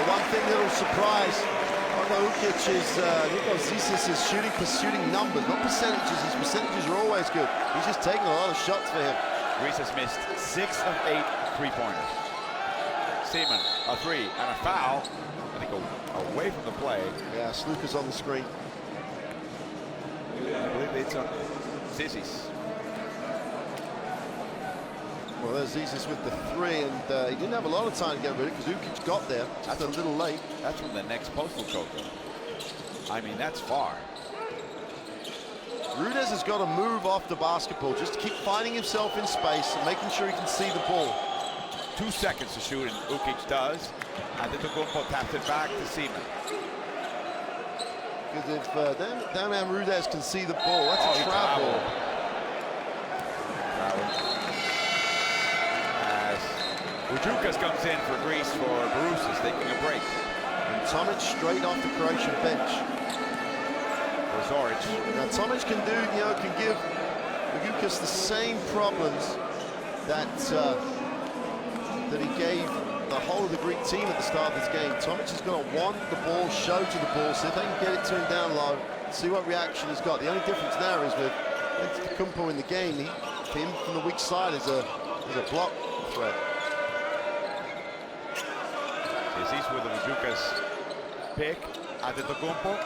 one thing that'll surprise Ukic is Zizis' shooting numbers, not percentages. His percentages are always good. He's just taking a lot of shots for him. Greece has missed 6 of 8 three-pointers. Seaman, a three and a foul. And they go away from the play. Yeah, Sluka's on the screen. I believe it's on Zizis. Well, there's Zizis with the three, and he didn't have a lot of time to get rid of it because Ukic got there just a little late. That's when the next postal code goes. I mean, that's far. Rudez has got to move off the basketball, just to keep finding himself in space and making sure he can see the ball. 2 seconds to shoot, and Ukic does. And then Antetokounmpo taps it back to Seaman. Because if that man Rudez can see the ball, that's a travel. As Ujukas comes in for Greece for Barousas, taking a break. And Tomic straight off the Croatian bench. For Zoric. Now Tomic can give Ujukas the same problems that that he gave the whole of the Greek team at the start of this game. Tomic is going to want the ball, show to the ball, see if they can get it to him down low, see what reaction he's got. The only difference now is with Antetokounmpo in the game, him from the weak side is a block threat. He's with the Ujukas pick. Antetokounmpo.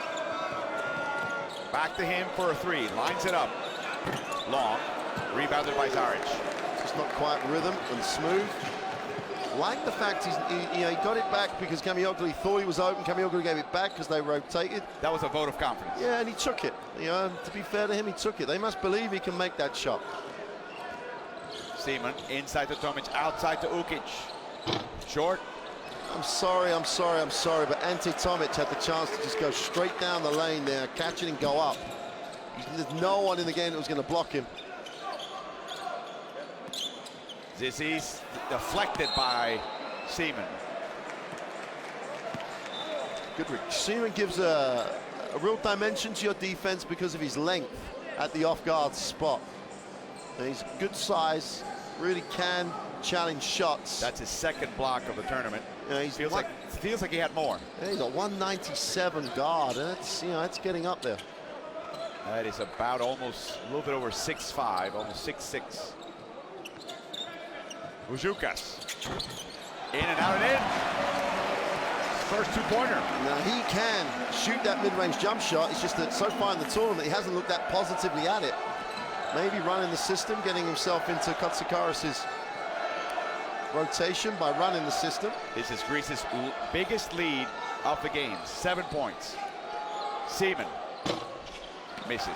Back to him for a three. Lines it up. Long. Rebounded by Zaric. Just not quite rhythm and smooth. Like the fact he got it back because Kamioglu thought he was open. Kamioglu gave it back because they rotated. That was a vote of confidence. Yeah, and he took it. To be fair to him, he took it. They must believe he can make that shot. Seaman inside to Tomic, outside to Ukic. Short. I'm sorry, but Ante Tomic had the chance to just go straight down the lane there, catch it and go up. There's no one in the game that was going to block him. Zizis deflected by Seaman. Goodrich. Seaman gives a real dimension to your defense because of his length at the off-guard spot. And he's good size, really can challenge shots. That's his second block of the tournament. Feels like he had more. Yeah, he's a 197 guard. It's getting up there. That is about almost a little bit over 6'5", almost 6'6". Ujukas. In and out and in. First two-pointer. Now he can shoot that mid-range jump shot. It's just that so far in the tournament he hasn't looked that positively at it. Maybe running the system, getting himself into Katsikaris' rotation by running the system. This is Greece's biggest lead of the game, 7 points. Seaman misses.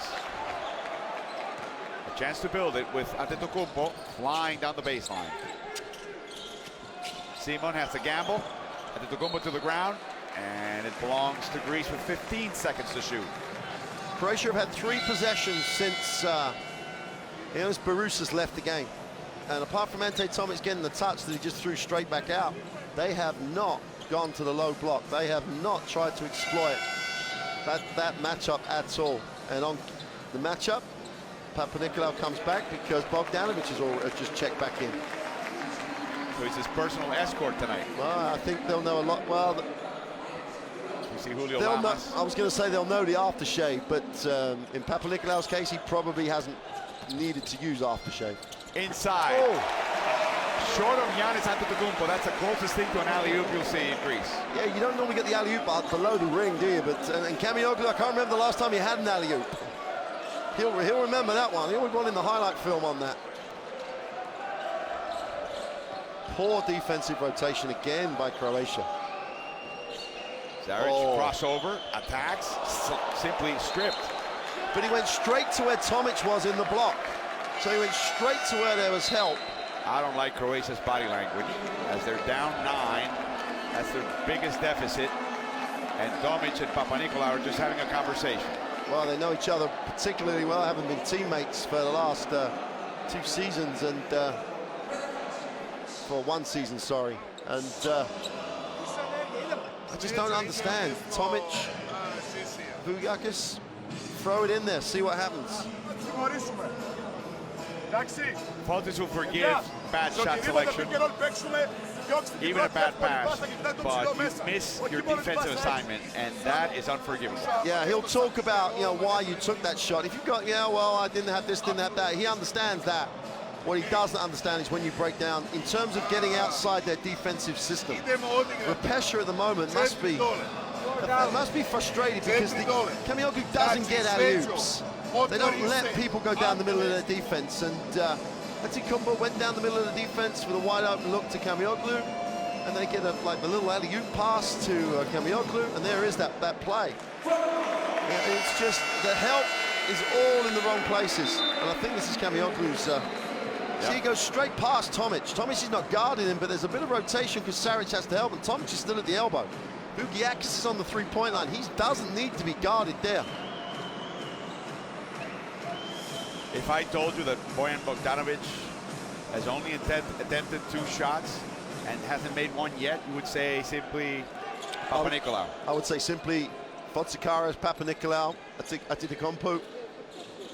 A chance to build it with Antetokounmpo flying down the baseline. Seaman has to gamble. Antetokounmpo to the ground, and it belongs to Greece with 15 seconds to shoot. Croatia have had 3 possessions since Barousas left the game. And apart from Ante Tomic getting the touch that he just threw straight back out, they have not gone to the low block. They have not tried to exploit that matchup at all. And on the matchup, Papanikolaou comes back because Bogdanovic has just checked back in. So he's his personal escort tonight. Well, I think they'll know a lot. Well, you see Julio Lamas. I was going to say they'll know the aftershave, but in Papanikolaou's case, he probably hasn't needed to use aftershave. Inside. Oh. Short of Giannis Antetokounmpo. That's the closest thing to an alley-oop you'll see in Greece. Yeah, you don't normally get the alley-oop below the ring, do you? But and Kamioglu, I can't remember the last time he had an alley-oop. He'll remember that one. He always won in the highlight film on that. Poor defensive rotation again by Croatia. Zaric crossover, attacks, simply stripped. But he went straight to where Tomic was in the block. So he went straight to where there was help. I don't like Croatia's body language as they're down 9. That's their biggest deficit. And Tomic and Papanikolaou are just having a conversation. Well, they know each other particularly well, haven't been teammates for the last 2 seasons and for 1 season, sorry. And I just don't understand. Tomic, Vujakis, throw it in there, see what happens. Fontes will forgive bad shot selection. even a bad pass, but you miss your defensive assignment, and that is unforgivable. Yeah, he'll talk about, you know, why you took that shot. If you've got, yeah, well, I didn't have this, didn't have that. He understands that. What he doesn't understand is when you break down, in terms of getting outside their defensive system. Repesha at the moment must be frustrated because Kamioglu doesn't get alley-oops. They don't let people go down the middle of their defense, and Antetokounmpo went down the middle of the defense with a wide open look to Kamioglu, and they get like the little alley-oop pass to Kamioglu, and there is that play. Yeah, it's just the help is all in the wrong places, and I think this is Kamioglu's. See, he goes straight past Tomic. Tomic is not guarding him, but there's a bit of rotation because Saric has to help, and Tomic is still at the elbow. Vukiakis is on the three-point line. He doesn't need to be guarded there. If I told you that Bojan Bogdanovic has only attempted 2 shots and hasn't made one yet, you would say simply Papanikolaou. I would say simply Fotsikaras, Papanikolaou, Antetokounmpo.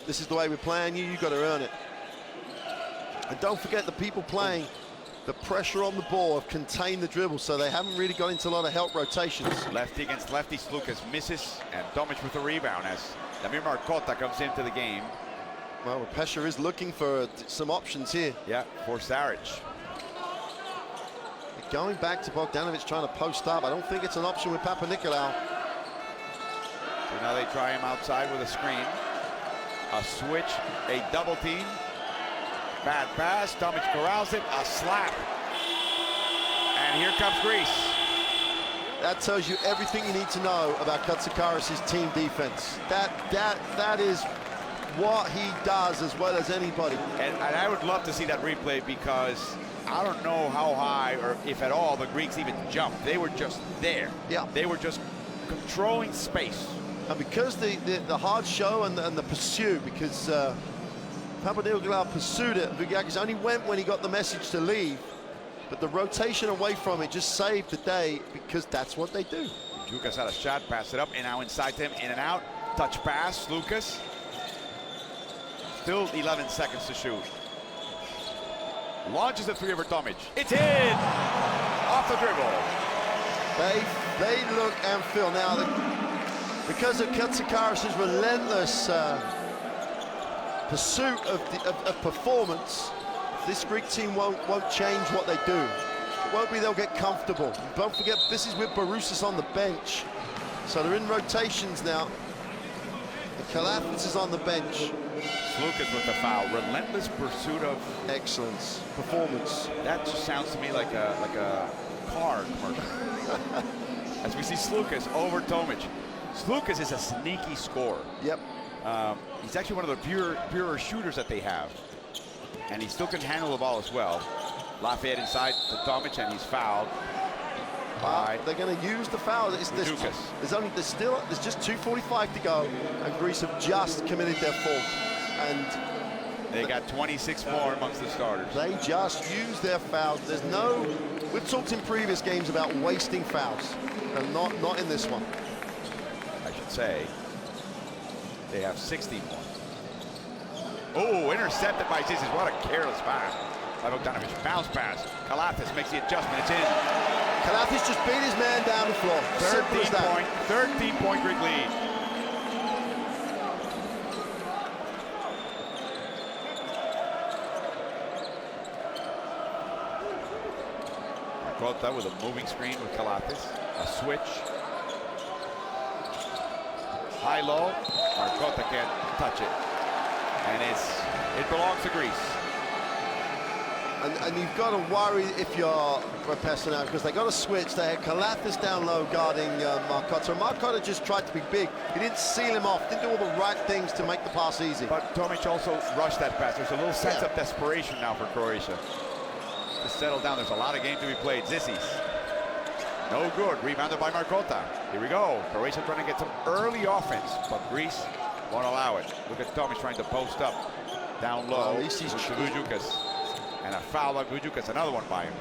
This is the way we're playing you. You've got to earn it. And don't forget the people playing, the pressure on the ball have contained the dribble, so they haven't really got into a lot of help rotations. Lefty against lefty, Lucas misses, and Tomic with a rebound as Damir Marcotta comes into the game. Well, Repesha is looking for some options here. Yeah, for Saric. Going back to Bogdanovic trying to post up. I don't think it's an option with Papanikolaou. So now they try him outside with a screen. A switch, a double team. Bad pass, Tomic corrals it, a slap. And here comes Greece. That tells you everything you need to know about Katsikaris' team defense. That is what he does as well as anybody. And I would love to see that replay because I don't know how high or if at all the Greeks even jumped. They were just there. Yeah. They were just controlling space. And because the hard show and the pursuit, because Papanikolaou pursued it, Vukiakis only went when he got the message to leave. But the rotation away from it just saved the day because that's what they do. Lucas had a shot, pass it up, and now inside to him, in and out. Touch pass, Lucas. Still 11 seconds to shoot. Launches a 3 over Tomic. It's in! Off the dribble. They look and feel now that because of Katsikaris' relentless pursuit of performance, this Greek team won't change what they do. It won't be they'll get comfortable. Don't forget, this is with Barousas on the bench. So they're in rotations now. Kalafis is on the bench. Lucas with the foul. Relentless pursuit of excellence, performance. That just sounds to me like a car commercial. As we see Slukas over Tomic. Slukas is a sneaky scorer. Yep. He's actually one of the purer shooters that they have. And he still can handle the ball as well. Lafayette inside to Tomic, and he's fouled. They're going to use the foul. There's just 2:45 to go, and Greece have just committed their fourth. And they got 26 more amongst the starters. They just use their fouls. There's no. We've talked in previous games about wasting fouls, and not in this one. I should say they have 60 more. Oh, intercepted by Zizis. What a careless pass by Bogdanovic. Bounce pass. Kalafis makes the adjustment. It's in. Kalafis just beat his man down the floor. 13-point Greek lead. Marcotta with a moving screen with Kalafis. A switch. High-low. Marcotta can't touch it. And it belongs to Greece. And you've got to worry if you're Repesha now, because they got to switch. They had Kalafis down low guarding Marcotta. Marcotta just tried to be big. He didn't seal him off, didn't do all the right things to make the pass easy. But Tomic also rushed that pass. There's a little sense of desperation now for Croatia. To settle down, there's a lot of game to be played. Zizis. No good. Rebounded by Marcotta. Here we go. Croatia trying to get some early offense, but Greece won't allow it. Look at Tomic trying to post up. Down low. At least he's Vukiakis. And a foul by Vukiakis, another one by him.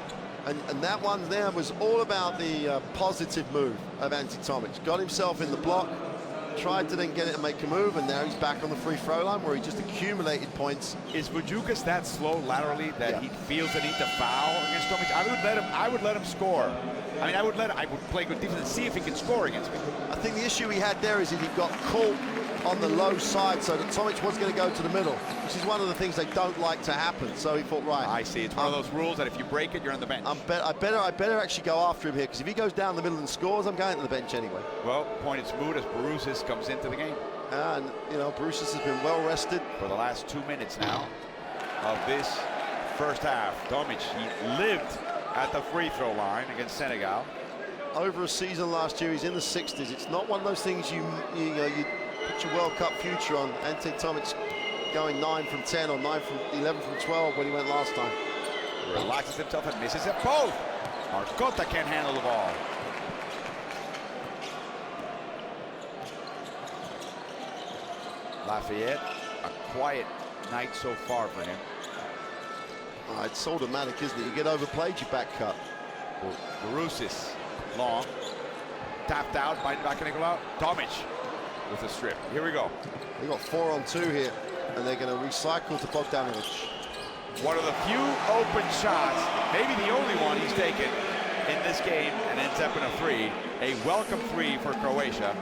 And that one there was all about the positive move of Ante Tomic. Got himself in the block, tried to then get it and make a move, and now he's back on the free throw line where he just accumulated points. Is Vujukas that slow laterally that he feels the need to foul against Tomic? I would let him score. I mean, I would play good defense and see if he can score against me. I think the issue he had there is that he got caught on the low side, so that Tomic was going to go to the middle, which is one of the things they don't like to happen. So he thought, right. I see. It's one of those rules that if you break it, you're on the bench. I better actually go after him here, because if he goes down the middle and scores, I'm going to the bench anyway. Well, point is moot as Barousis comes into the game. And, you know, Barousis has been well rested For the last 2 minutes now of this first half. Tomic, he lived at the free throw line against Senegal. Over a season last year, he's in the 60s. It's not one of those things you put your World Cup future on. Ante Tomic going 9 from 10 or 11 from 12 when he went last time. Relaxes himself and misses it both. Marcotta can't handle the ball. Lafayette, a quiet night so far for him. It's automatic, isn't it? You get overplayed, you back cut. Barousis, long. Tapped out by Nicolau. Tomic with a strip. Here we go. They got 4 on 2 here, and they're going to recycle to Bogdanovic. One of the few open shots, maybe the only one he's taken in this game, and ends up in a 3. A welcome 3 for Croatia.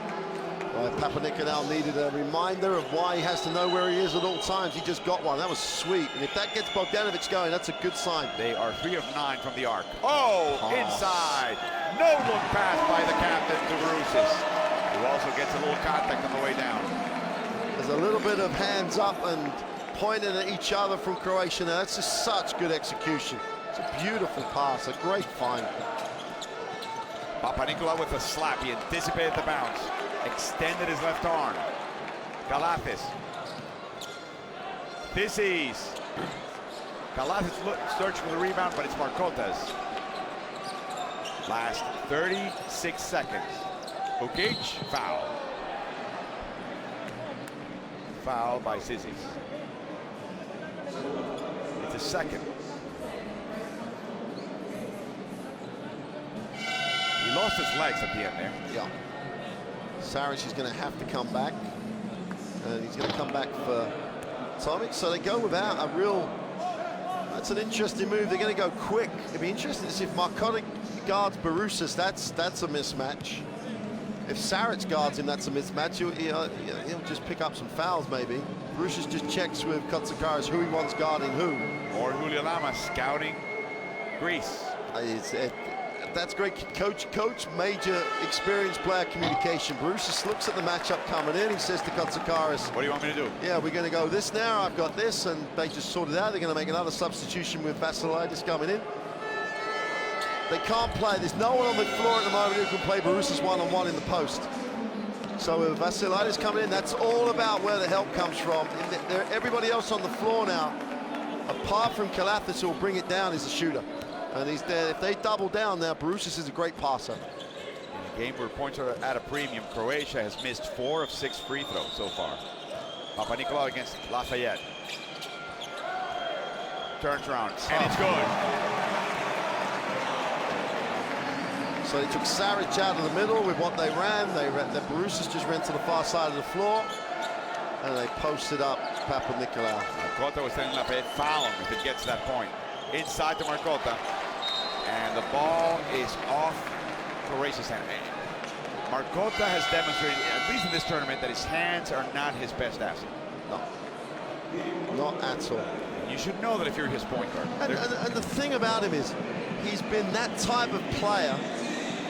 Well, Papanikolaou needed a reminder of why he has to know where he is at all times. He just got one. That was sweet. And if that gets Bogdanovic going, that's a good sign. They are 3 of 9 from the arc. Oh, inside. No look pass by the captain to Barousis, who also gets a little contact on the way down. There's a little bit of hands up and pointing at each other from Croatia. Now, that's just such good execution. It's a beautiful pass, a great find. Papanikolaou with a slap. He anticipated the bounce. Extended his left arm. Galathis. This is Galathis search for the rebound, but it's Marcotta's. Last 36 seconds. Ukic, foul. Foul by Zizis. It's a second. He lost his legs at the end there. Yeah. Saric is going to have to come back, and he's going to come back for Tomic. So they go without a real. That's an interesting move. They're going to go quick. It'd be interesting to see if Marcotta guards Barousis. That's a mismatch. If Saric guards him, that's a mismatch. He'll just pick up some fouls maybe. Barousis just checks with Katsikaris who he wants guarding who. Or Julio Lama scouting Greece. That's great. Coach, major experienced player communication. Barousis looks at the matchup coming in. He says to Katsikaris, what do you want me to do? Yeah, we're going to go this now. I've got this. And they just sorted it out. They're going to make another substitution with Vasilidis coming in. They can't play. There's no one on the floor at the moment who can play Barousis one-on-one in the post. So with Vasilidis coming in, that's all about where the help comes from. Everybody else on the floor now, apart from Galathis, who will bring it down, is a shooter. And he's there. If they double down now, Barousis is a great passer. In a game where points are at a premium, Croatia has missed 4 of 6 free throws so far. Papanikolaou against Lafayette. Turns around, and it's good. So they took Saric out of the middle with what they ran. The Barousis just ran to the far side of the floor, and they posted up Papanikolaou. Marcotta was telling Lafayette, foul him if it gets to that point. Inside to Marcotta, and the ball is off Croatia's hand. Marcotta has demonstrated, at least in this tournament, that his hands are not his best asset. No, not at all. You should know that if you're his point guard. And the thing about him is, he's been that type of player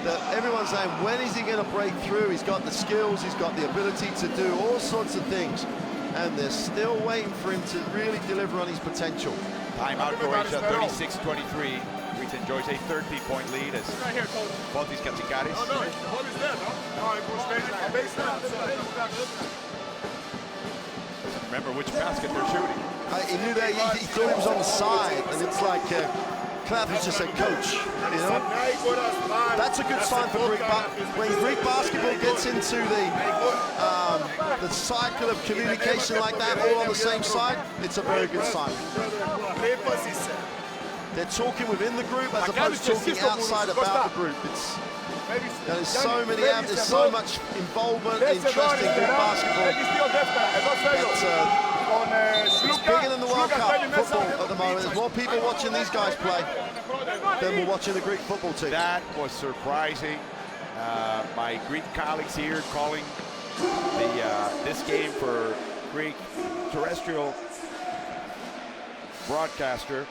that everyone's saying, when is he going to break through? He's got the skills, he's got the ability to do all sorts of things, and they're still waiting for him to really deliver on his potential. Timeout Croatia, 36-23. Greece enjoys a 13-point lead as Fotis Katsikaris. Oh, no, the ball is there, no? No, it was like a baseline. Doesn't remember which basket they're shooting. He knew that he thought he was on the side, and it's like Klaus just said, coach, you know? That's a good sign for Greek basketball. When Greek basketball gets into the cycle of communication like that, all on the same side, it's a very good sign. They're talking within the group as opposed to talking outside about the group. There's so many out, there's so much involvement, interest in Greek basketball. It's bigger than the World Cup football at the moment. There's more people watching these guys play than we're watching the Greek football team. That was surprising. My Greek colleagues here calling this game for Greek terrestrial broadcaster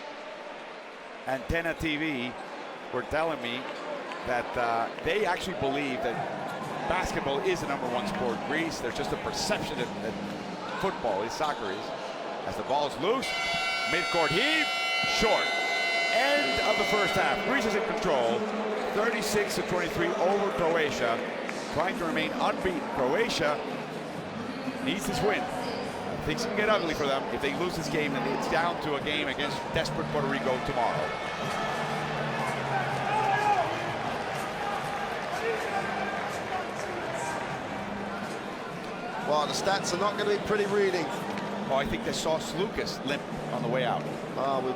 Antenna TV were telling me that they actually believe that basketball is the #1 sport in Greece. There's just a perception that football is, soccer is. As the ball is loose, mid-court heave, short. End of the first half. Greece is in control, 36-23 over Croatia, trying to remain unbeaten. Croatia needs this win. Things can get ugly for them if they lose this game, and it's down to a game against desperate Puerto Rico tomorrow. Well, the stats are not going to be pretty reading. Oh, I think they saw Lucas limp on the way out. We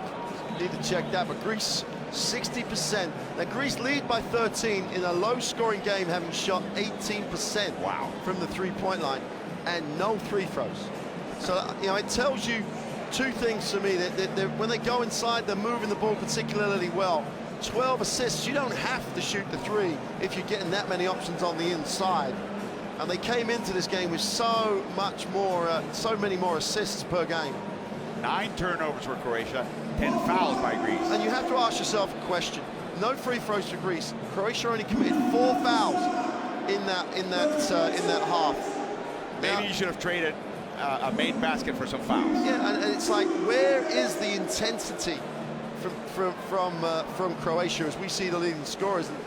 need to check that, but Greece 60%. Now Greece lead by 13 in a low-scoring game, having shot 18% from the three-point line and no free throws. So, you know, it tells you two things to me. That when they go inside, they're moving the ball particularly well. 12 assists. You don't have to shoot the three if you're getting that many options on the inside. And they came into this game with so many more assists per game. 9 turnovers for Croatia, 10 fouls by Greece. And you have to ask yourself a question. No free throws for Greece. Croatia only committed 4 fouls in that half. Maybe you should have traded a made basket for some fouls. Yeah, and it's like, where is the intensity from Croatia as we see the leading scorers? And,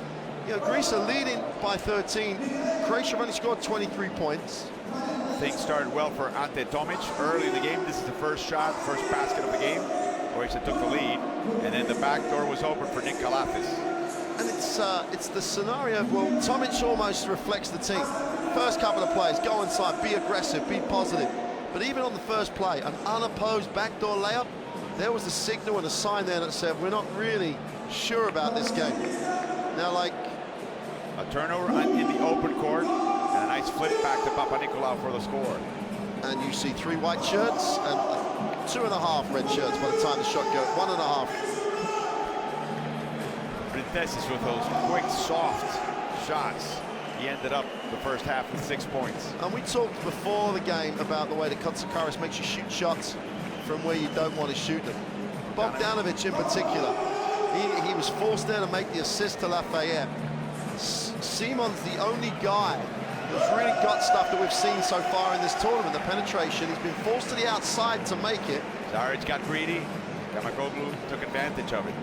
you know, Greece are leading by 13. Croatia have only scored 23 points. Things started well for Ante Tomic early in the game. This is the first shot, first basket of the game. Croatia took the lead, and then the back door was open for Nick Kalafis. And it's the scenario of, well, Tomic almost reflects the team. First couple of plays, go inside, be aggressive, be positive. But even on the first play, an unopposed backdoor layup, there was a signal and a sign there that said, we're not really sure about this game. Now, like, a turnover in the open court, and a nice flip back to Papanikolaou for the score. And you see 3 white shirts and 2.5 red shirts by the time the shot goes. 1.5. Printessis with those quick, soft shots. He ended up the first half with 6 points. And we talked before the game about the way that Kotsakaris makes you shoot shots from where you don't want to shoot them. Bogdanovic in particular, he was forced there to make the assist to Lafayette. Simon's the only guy who's really got stuff that we've seen so far in this tournament, the penetration. He's been forced to the outside to make it. Zaric got greedy. Kamakoglu took advantage of it.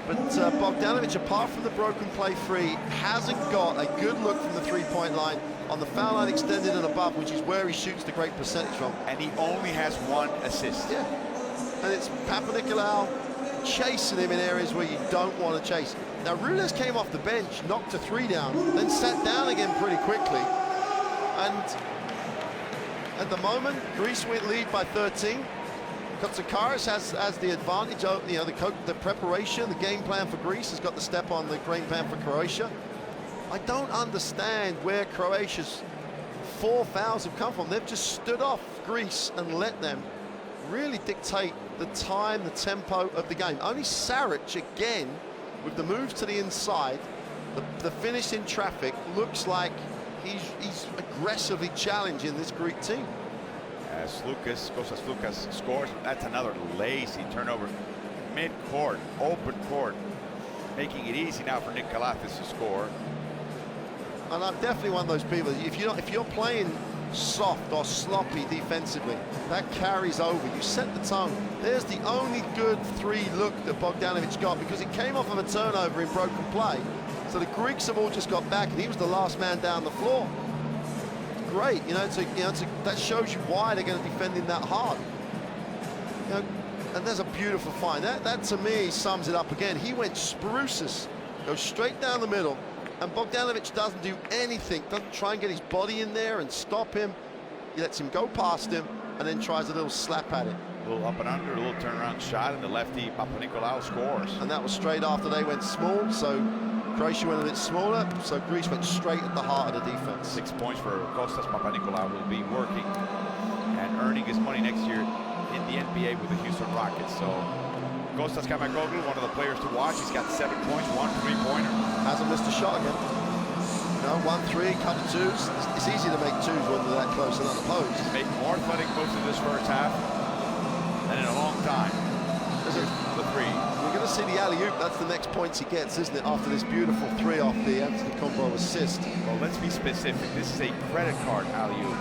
But Bogdanovic, apart from the broken play free, hasn't got a good look from the three-point line on the foul line extended and above, which is where he shoots the great percentage from. And he only has 1 assist. Yeah. And it's Papanikolaou chasing him in areas where you don't want to chase. Now, Rules came off the bench, knocked a 3 down, then sat down again pretty quickly. And at the moment, Greece lead by 13. Kotsakaris has the advantage of, you know, the preparation, the game plan for Greece has got the step on the game plan for Croatia. I don't understand where Croatia's 4 fouls have come from. They've just stood off Greece and let them really dictate the time, the tempo of the game. Only Saric, again, with the moves to the inside, the finish in traffic, looks like he's aggressively challenging this Greek team. As Kostas Lucas scores, that's another lazy turnover. Mid-court, open court, making it easy now for Nick Kalafis to score. And I'm definitely one of those people, if you're playing soft or sloppy defensively, that carries over. You set the tone. There's the only good 3 look that Bogdanovic got, because it came off of a turnover in broken play. So the Greeks have all just got back, and he was the last man down the floor. Great, that shows you why they're going to defend him that hard. You know, and there's a beautiful find. That to me sums it up again. He went Spruces, goes straight down the middle, and Bogdanovic doesn't do anything, doesn't try and get his body in there and stop him. He lets him go past him and then tries a little slap at it. A little up and under, a little turnaround shot, and the lefty Papanikolaou scores. And that was straight after they went small, so Croatia went a bit smaller, so Greece went straight at the heart of the defense. 6 points for Kostas Papanikolaou, will be working and earning his money next year in the NBA with the Houston Rockets. So Kostas Kamakoglu, one of the players to watch. He's got 7 points, 1 3-pointer. Hasn't missed a shot again. No, 1-3, couple twos. It's easy to make twos when they're that close and unopposed. He's made more athletic moves in this first half than in a long time. This is the three. We're going to see the alley-oop. That's the next points he gets, isn't it? After this beautiful three off the Antetokounmpo assist. Well, let's be specific. This is a credit card alley-oop.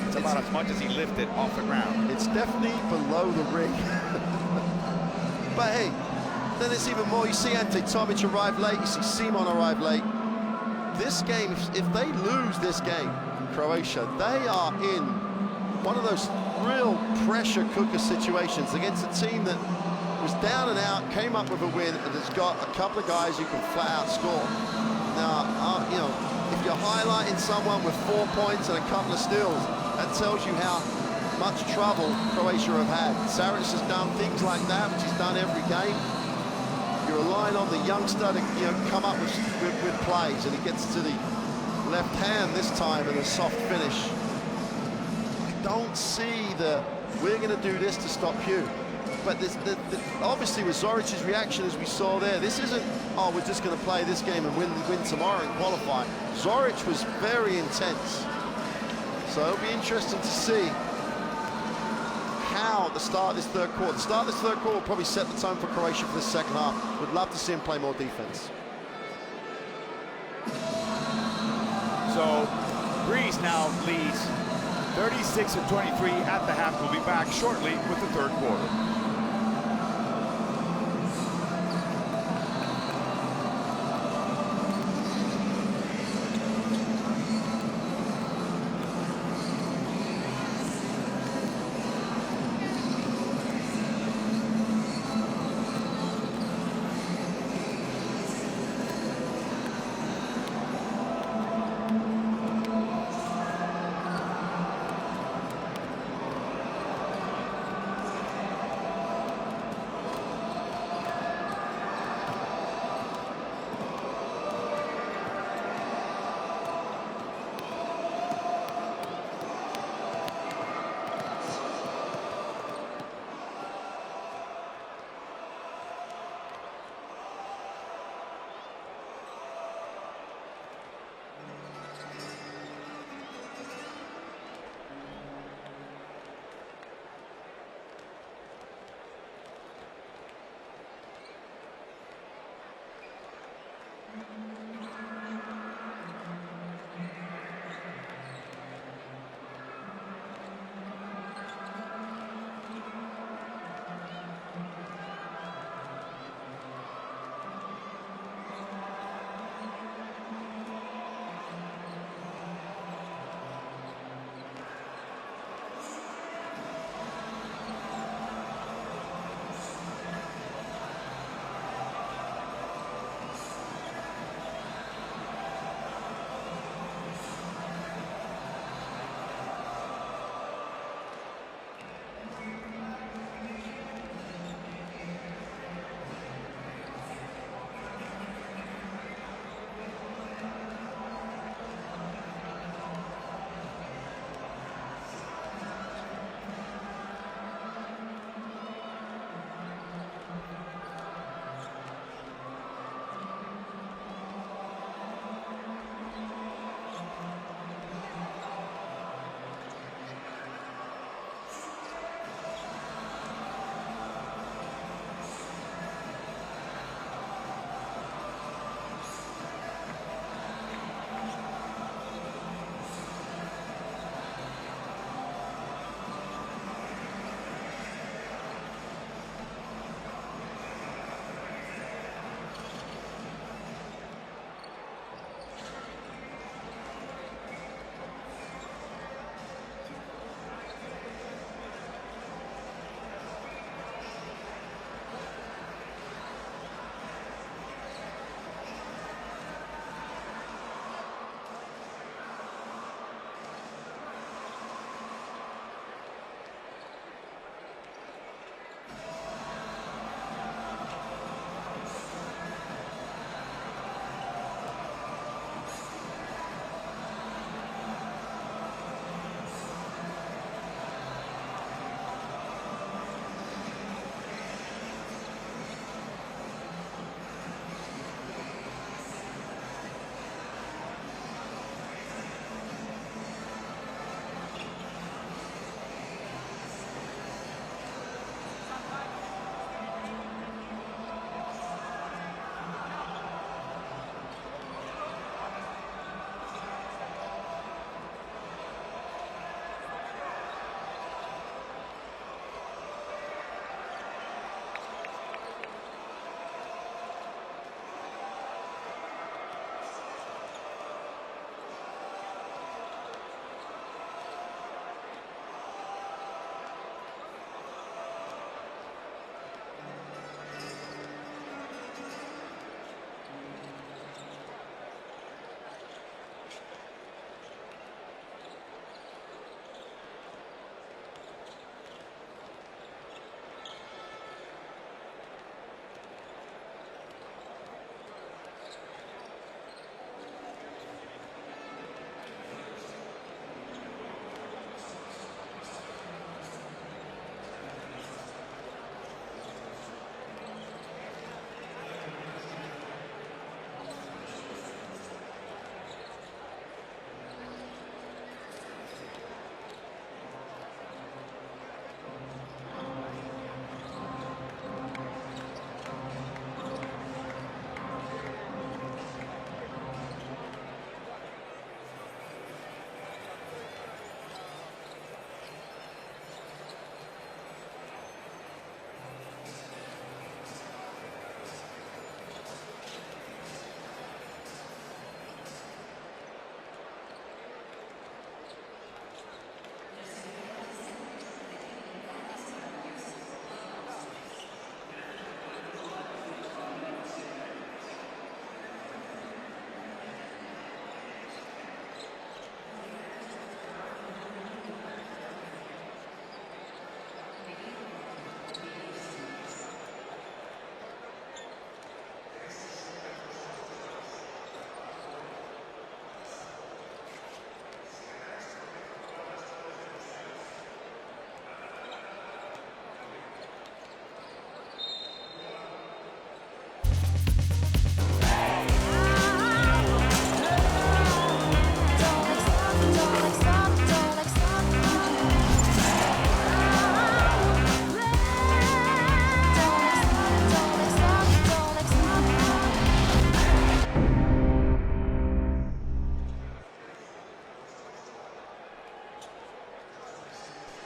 It's about as much as he lifted off the ground. It's definitely below the ring. But hey, then it's even more. You see Ante Tomic arrive late. You see Simon arrive late. This game, if they lose this game, Croatia, they are in one of those real pressure cooker situations against a team that was down and out, came up with a win, and has got a couple of guys who can flat out score. Now, you know, if you're highlighting someone with 4 points and a couple of steals, that tells you how much trouble Croatia have had. Saric has done things like that, which he's done every game. You're relying on the youngster to, you know, come up with plays, and he gets to the left hand this time in a soft finish. I don't see the we're going to do this to stop you. But obviously with Zoric's reaction, as we saw there, this isn't, oh, we're just going to play this game and win tomorrow and qualify. Zoric was very intense. So it'll be interesting to see how the start of this third quarter. The start of this third quarter will probably set the tone for Croatia for the second half. Would love to see him play more defense. So Greece now leads 36-23 at the half. We'll be back shortly with the third quarter.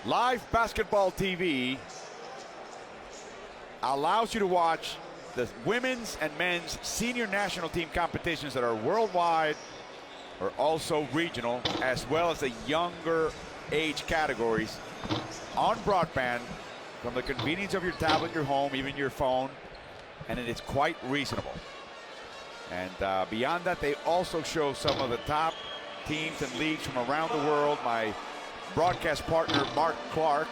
Live basketball TV allows you to watch the women's and men's senior national team competitions that are worldwide or also regional, as well as the younger age categories on broadband from the convenience of your tablet, your home, even your phone, and it is quite reasonable. And beyond that, they also show some of the top teams and leagues from around the world. My broadcast partner, Mark Clark,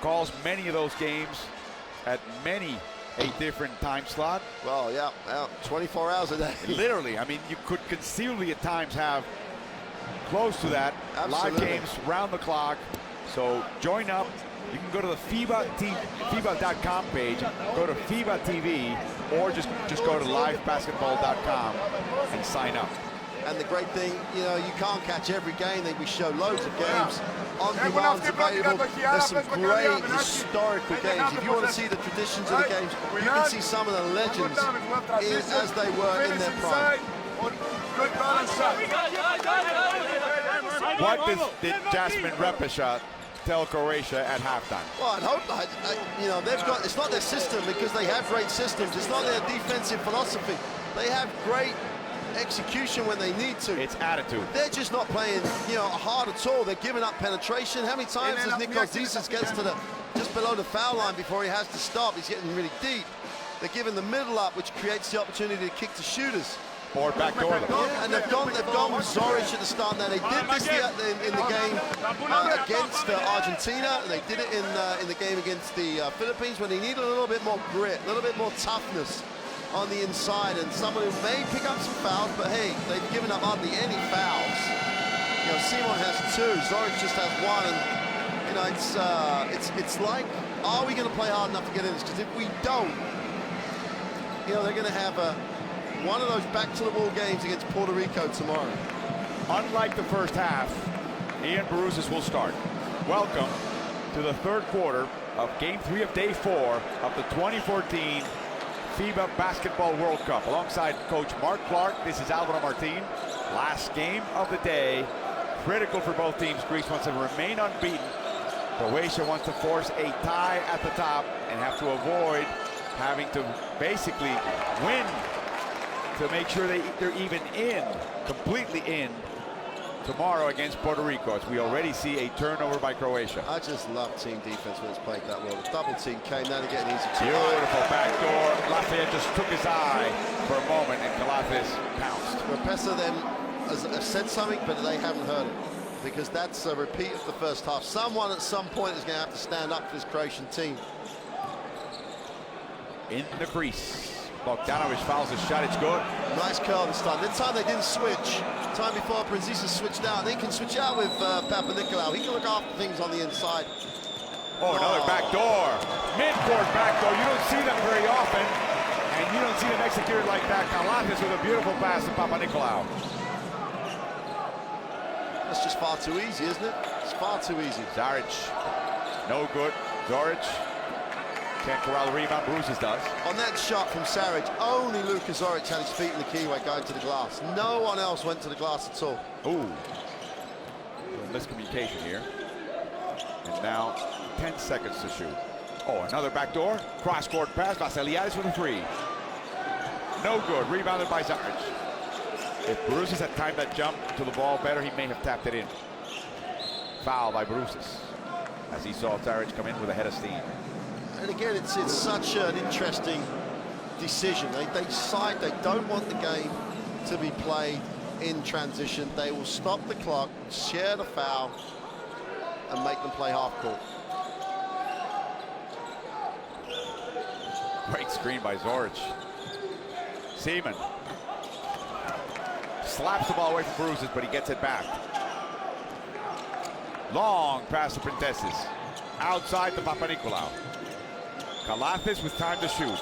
calls many of those games at a different time slot. Well, yeah, 24 hours a day. Literally, I mean, you could conceivably at times have close to that. Absolutely. Live games round the clock. So join up. You can go to the FIBA.com page, go to FIBA TV, or just go to livebasketball.com and sign up. And the great thing, you know, you can't catch every game. We show loads of games on demand's available. There's some great historical games. If you want to see the traditions of the games, you can see some of the legends as they were in their prime. What did Jasmine Repesha tell Croatia at halftime? Well, I'd hope, you know, they've got, it's not their system because they have great systems. It's not their defensive philosophy. They have great execution when they need to. It's attitude. They're just not playing, you know, hard at all. They're giving up penetration. How many times does Nikos Zisis gets to the just below the foul line before he has to stop? He's getting really deep. They're giving the middle up, which creates the opportunity to kick to shooters. Or backdoor. And they've gone with Zoric at the start. Now they did this in the game against Argentina, and they did it in the game against the Philippines when they needed a little bit more grit, a little bit more toughness on the inside, and someone who may pick up some fouls, but hey, they've given up hardly any fouls. You know, Simon has 2, Zoric just has 1, and you know, it's like, are we going to play hard enough to get in this? Because if we don't, you know, they're going to have one of those back-to-the-wall games against Puerto Rico tomorrow. Unlike the first half, Ian Barousas will start. Welcome to the third quarter of Game 3 of Day 4 of the 2014 FIBA Basketball World Cup. Alongside Coach Mark Clark, this is Alvaro Martin. Last game of the day. Critical for both teams. Greece wants to remain unbeaten. Croatia wants to force a tie at the top and have to avoid having to basically win to make sure they're even completely in tomorrow against Puerto Rico, as we already see a turnover by Croatia. I just love team defense when it's played that well. The double team came down to get an easy two. Beautiful backdoor. Lafayette just took his eye for a moment, and Kalafis pounced. Repesha then has said something, but they haven't heard it, because that's a repeat of the first half. Someone at some point is going to have to stand up for this Croatian team. In the crease. Bogdanovic fouls his shot, it's good. Nice curl this time. This time they didn't switch. Time before, Prinzisa switched out. They can switch out with Papanikolaou. He can look after things on the inside. Oh, another backdoor. Mid-court backdoor. You don't see them very often. And you don't see them executed like that. Kalafis with a beautiful pass to Papanikolaou. That's just far too easy, isn't it? It's far too easy. Zaric, no good. Zoric can't corral the rebound. Barousas does. On that shot from Saric, only Luka Zoric had his feet in the keyway going to the glass. No one else went to the glass at all. Ooh. Miscommunication here. And now 10 seconds to shoot. Oh, another backdoor. Cross-court pass. Vasiliadis with a 3. No good. Rebounded by Zaric. If Barousas had timed that jump to the ball better, he may have tapped it in. Foul by Barousas, as he saw Zaric come in with a head of steam. And again, it's such an interesting decision. They decide they don't want the game to be played in transition. They will stop the clock, share the foul, and make them play half court. Great screen by Zoric. Seaman slaps the ball away from Barousas, but he gets it back. Long pass to Printezis. Outside to Papanikolaou. Kalafis with time to shoot.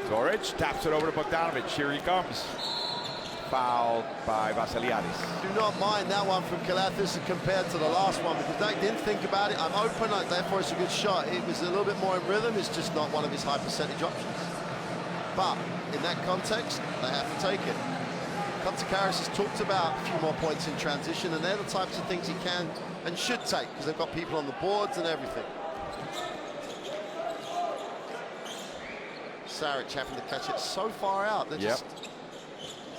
Zoric taps it over to Bogdanovic. Here he comes. Fouled by Vasiliadis. Do not mind that one from Kalafis compared to the last one, because they didn't think about it. I'm open, therefore it's a good shot. It was a little bit more in rhythm. It's just not one of his high percentage options. But in that context, they have to take it. Kontakaris has talked about a few more points in transition, and they're the types of things he can and should take, because they've got people on the boards and everything. Saric having to catch it so far out. They're just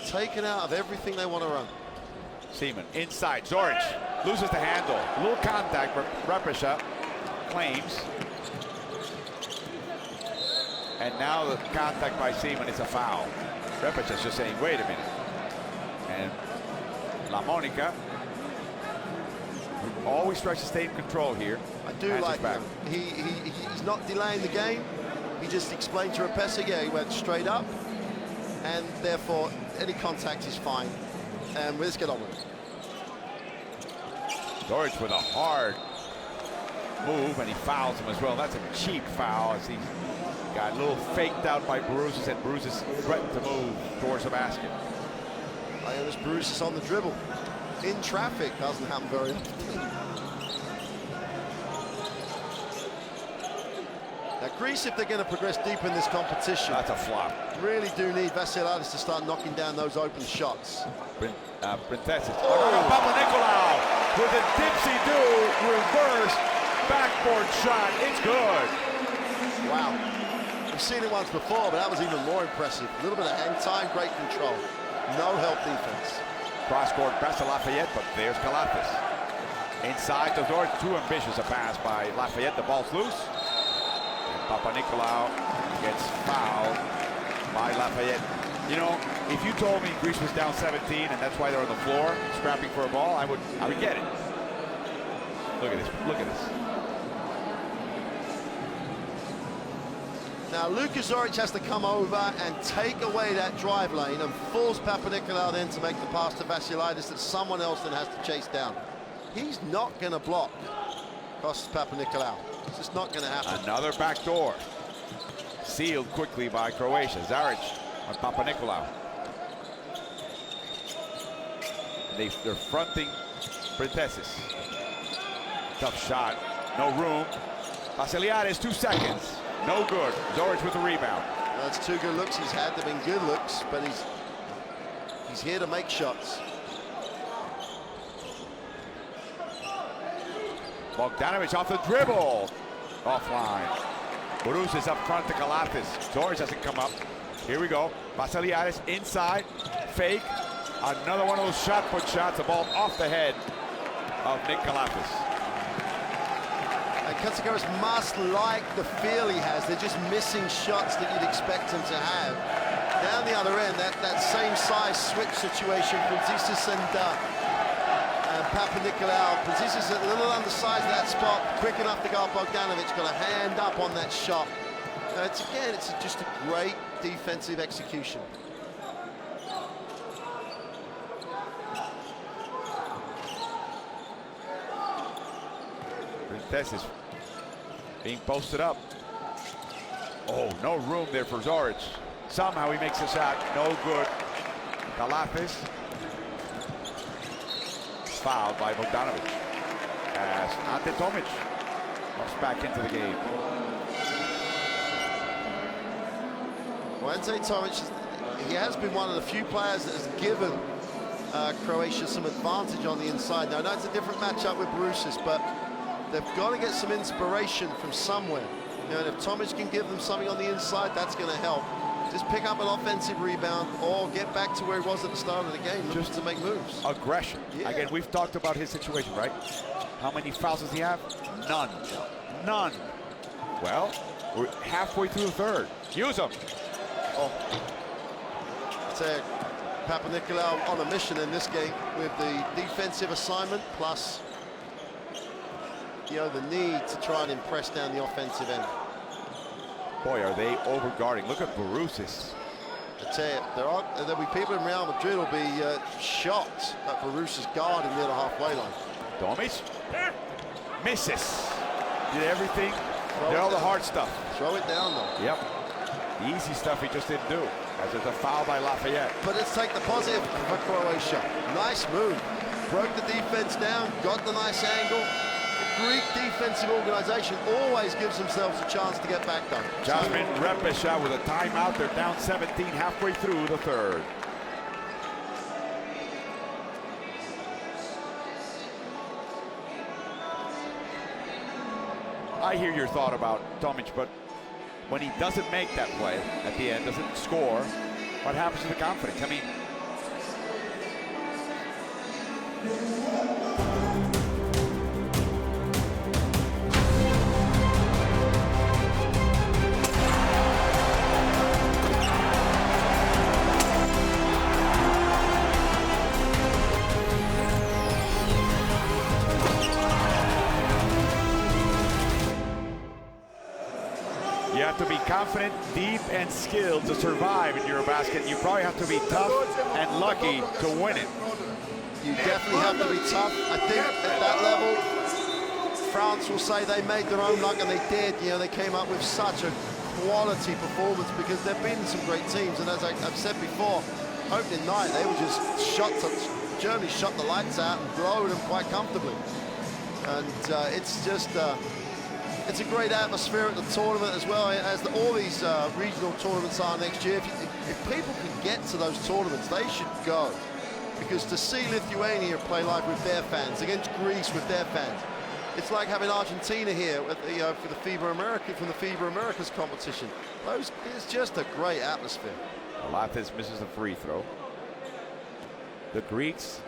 taken out of everything they want to run. Seaman inside. Zoric loses the handle. A little contact, but Repisha claims. And now the contact by Seaman is a foul. Repisha's just saying, wait a minute. And La Monica always tries to stay in control here. I do like him. He's not delaying the game. He just explained to Repesa, yeah, he went straight up, and therefore any contact is fine. And let's get on with it. George with a hard move, and he fouls him as well. That's a cheap foul as he got a little faked out by Bruces, and Bruces threatened to move towards the basket. Ioannis Bruces on the dribble. In traffic, doesn't happen very often. Now, Greece, if they're going to progress deep in this competition, that's a flop. Really do need Vassiliadis to start knocking down those open shots. Printesses. Oh, Papanikolaou with a dipsy-do reverse backboard shot. It's good. Wow. We've seen it once before, but that was even more impressive. A little bit of hang time, great control. No help defense. Cross-court pass to Lafayette, but there's Kalafis. Inside to George, too ambitious a pass by Lafayette. The ball's loose. Papanikolaou gets fouled by Lafayette. You know, if you told me Greece was down 17 and that's why they're on the floor scrapping for a ball, I would get it. Look at this. Look at this. Now Luka Zoric has to come over and take away that drive lane and force Papanikolaou then to make the pass to Vassiliadis that someone else then has to chase down. He's not going to block Kostas Papanikolaou. It's just not going to happen. Another back door. Sealed quickly by Croatia. Zaric on Papanikolaou. They're fronting Printesses. Tough shot. No room. Vassiliadis, 2 seconds. No good. Zoric with the rebound. Well, that's 2 good looks he's had. They've been good looks, but he's here to make shots. Bogdanovic off the dribble. Offline. Bruce is up front to Kalafis. Zoric hasn't come up. Here we go. Vassiliadis inside. Fake. Another one of those shot put shots. The ball off the head of Nick Kalafis. And Katsagoras must like the feel he has. They're just missing shots that you'd expect him to have. Down the other end, that same size switch situation from Zisis and Papanikolaou. Zisis a little undersized that spot, quick enough to go. Bogdanovic got a hand up on that shot. It's just a great defensive execution. Printesses being posted up. Oh, no room there for Zoric. Somehow he makes a shot. No good. Kalafis. Fouled by Bogdanovic as Ante Tomic comes back into the game. Well, Ante Tomic, he has been one of the few players that has given Croatia some advantage on the inside. Now, I know it's a different matchup with Bruces, but they've got to get some inspiration from somewhere. You know, and if Tomic can give them something on the inside, that's going to help. Just pick up an offensive rebound or get back to where he was at the start of the game, just to make moves. Aggression. Yeah. Again, we've talked about his situation, right? How many fouls does he have? None. None. Well, we're halfway through the third. Use them. Oh. I'd say Papanikolaou on a mission in this game with the defensive assignment plus, you know, the need to try and impress down the offensive end. Boy, are they over-guarding. Look at Bruces. I tell you, there'll be people in Real Madrid will be shocked at Bruces guarding near the halfway line. Tomic misses. Did everything. Did all the hard stuff. Throw it down, though. Yep. The easy stuff he just didn't do. As there's a foul by Lafayette. But let's take the positive for Croatia. Nice move. Broke the defense down, got the nice angle. The Greek defensive organization always gives themselves a chance to get back done. Jasmine Repesha with a timeout. They're down 17 halfway through the third. I hear your thought about Tomic, but when he doesn't make that play at the end, doesn't score, what happens to the confidence? I mean, you have to be confident, deep, and skilled to survive in Eurobasket. You probably have to be tough and lucky to win it. You definitely have to be tough. I think at that level, France will say they made their own luck, and they did. You know, they came up with such a quality performance because they've been some great teams. And as I've said before, opening night, they were just Germany shot the lights out and drove them quite comfortably. And it's just, it's a great atmosphere at the tournament as well, as all these regional tournaments are next year. If people can get to those tournaments, they should go. Because to see Lithuania play live with their fans, against Greece with their fans, it's like having Argentina here at the, for the FIBA Americas competition. It's just a great atmosphere. Lathis misses the free throw. The Greeks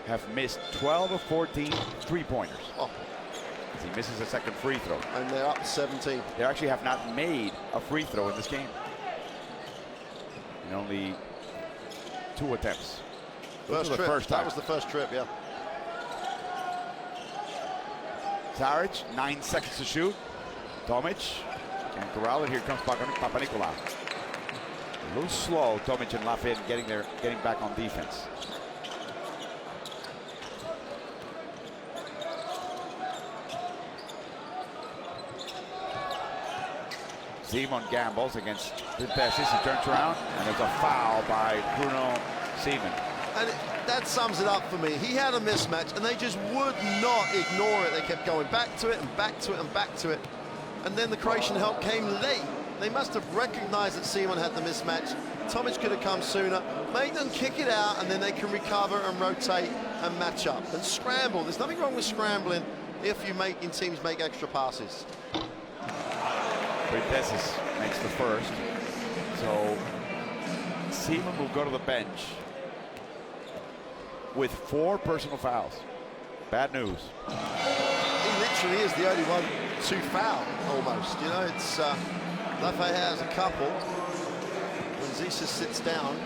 have missed 12 of 14 three-pointers. Oh. As he misses a second free throw. And they're up 17. They actually have not made a free throw in this game. In only 2 attempts. First trip. That was the first trip, yeah. Zaric, 9 seconds to shoot. Tomic and corral it. Here comes Papanikolaou. A little slow, Tomic and Lafayette getting back on defense. Simon gambles against Pipessis. He turns around, and there's a foul by Bruno Simon. And that sums it up for me. He had a mismatch, and they just would not ignore it. They kept going back to it and back to it and back to it. And then the Croatian help came late. They must have recognized that Simon had the mismatch. Tomic could have come sooner. Make them kick it out, and then they can recover and rotate and match up and scramble. There's nothing wrong with scrambling if you're making teams make extra passes. Pipessis makes the first. So Simon will go to the bench with 4 personal fouls. Bad news. He literally is the only one to foul, almost. You know, it's Lafayette has a couple. When Zisa sits down,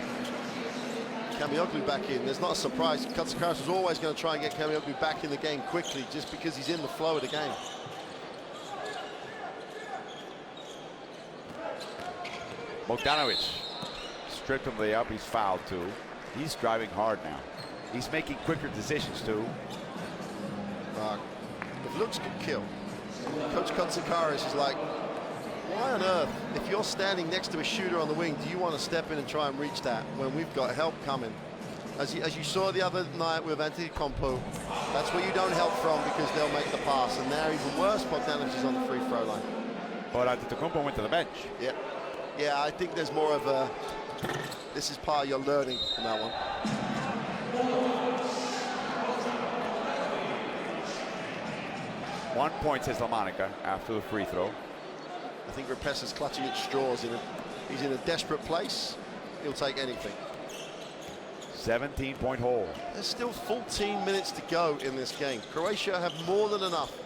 Kamioglu back in. There's not a surprise. Katsikaris was always going to try and get Kamioglu back in the game quickly, just because he's in the flow of the game. Bogdanovic stripped him way up. He's fouled too. He's driving hard now. He's making quicker decisions too. If looks can kill, Coach Katsikaris is like, why on earth, if you're standing next to a shooter on the wing, do you want to step in and try and reach that when we've got help coming? As you saw the other night with Antetokounmpo, that's where you don't help from, because they'll make the pass. And now even worse, Bogdanovic is on the free throw line. But Antetokounmpo went to the bench. Yeah. Yeah, I think there's more of a, this is part of your learning from that one. 1 point, says LaMonica, after the free throw. I think Repessa's clutching at straws. He's in a desperate place. He'll take anything. 17-point hole. There's still 14 minutes to go in this game. Croatia have more than enough.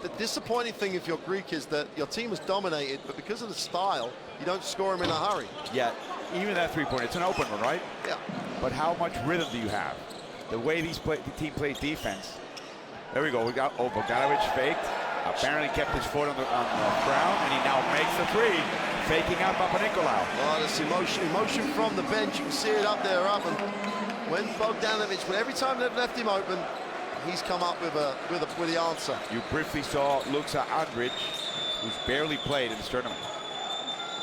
The disappointing thing if you're Greek is that your team is dominated, but because of the style, you don't score them in a hurry. Yeah, even that three-point, it's an open one, right? Yeah. But how much rhythm do you have? The way the team plays defense. There we go. We got Bogdanovic faked. Apparently kept his foot on the ground, and he now makes the three, faking out Papanikolaou. Oh, this emotion from the bench. You can see it up there, and when Bogdanovic, every time they've left him open, he's come up with the answer. You briefly saw Luxa Andrić, who's barely played in this tournament.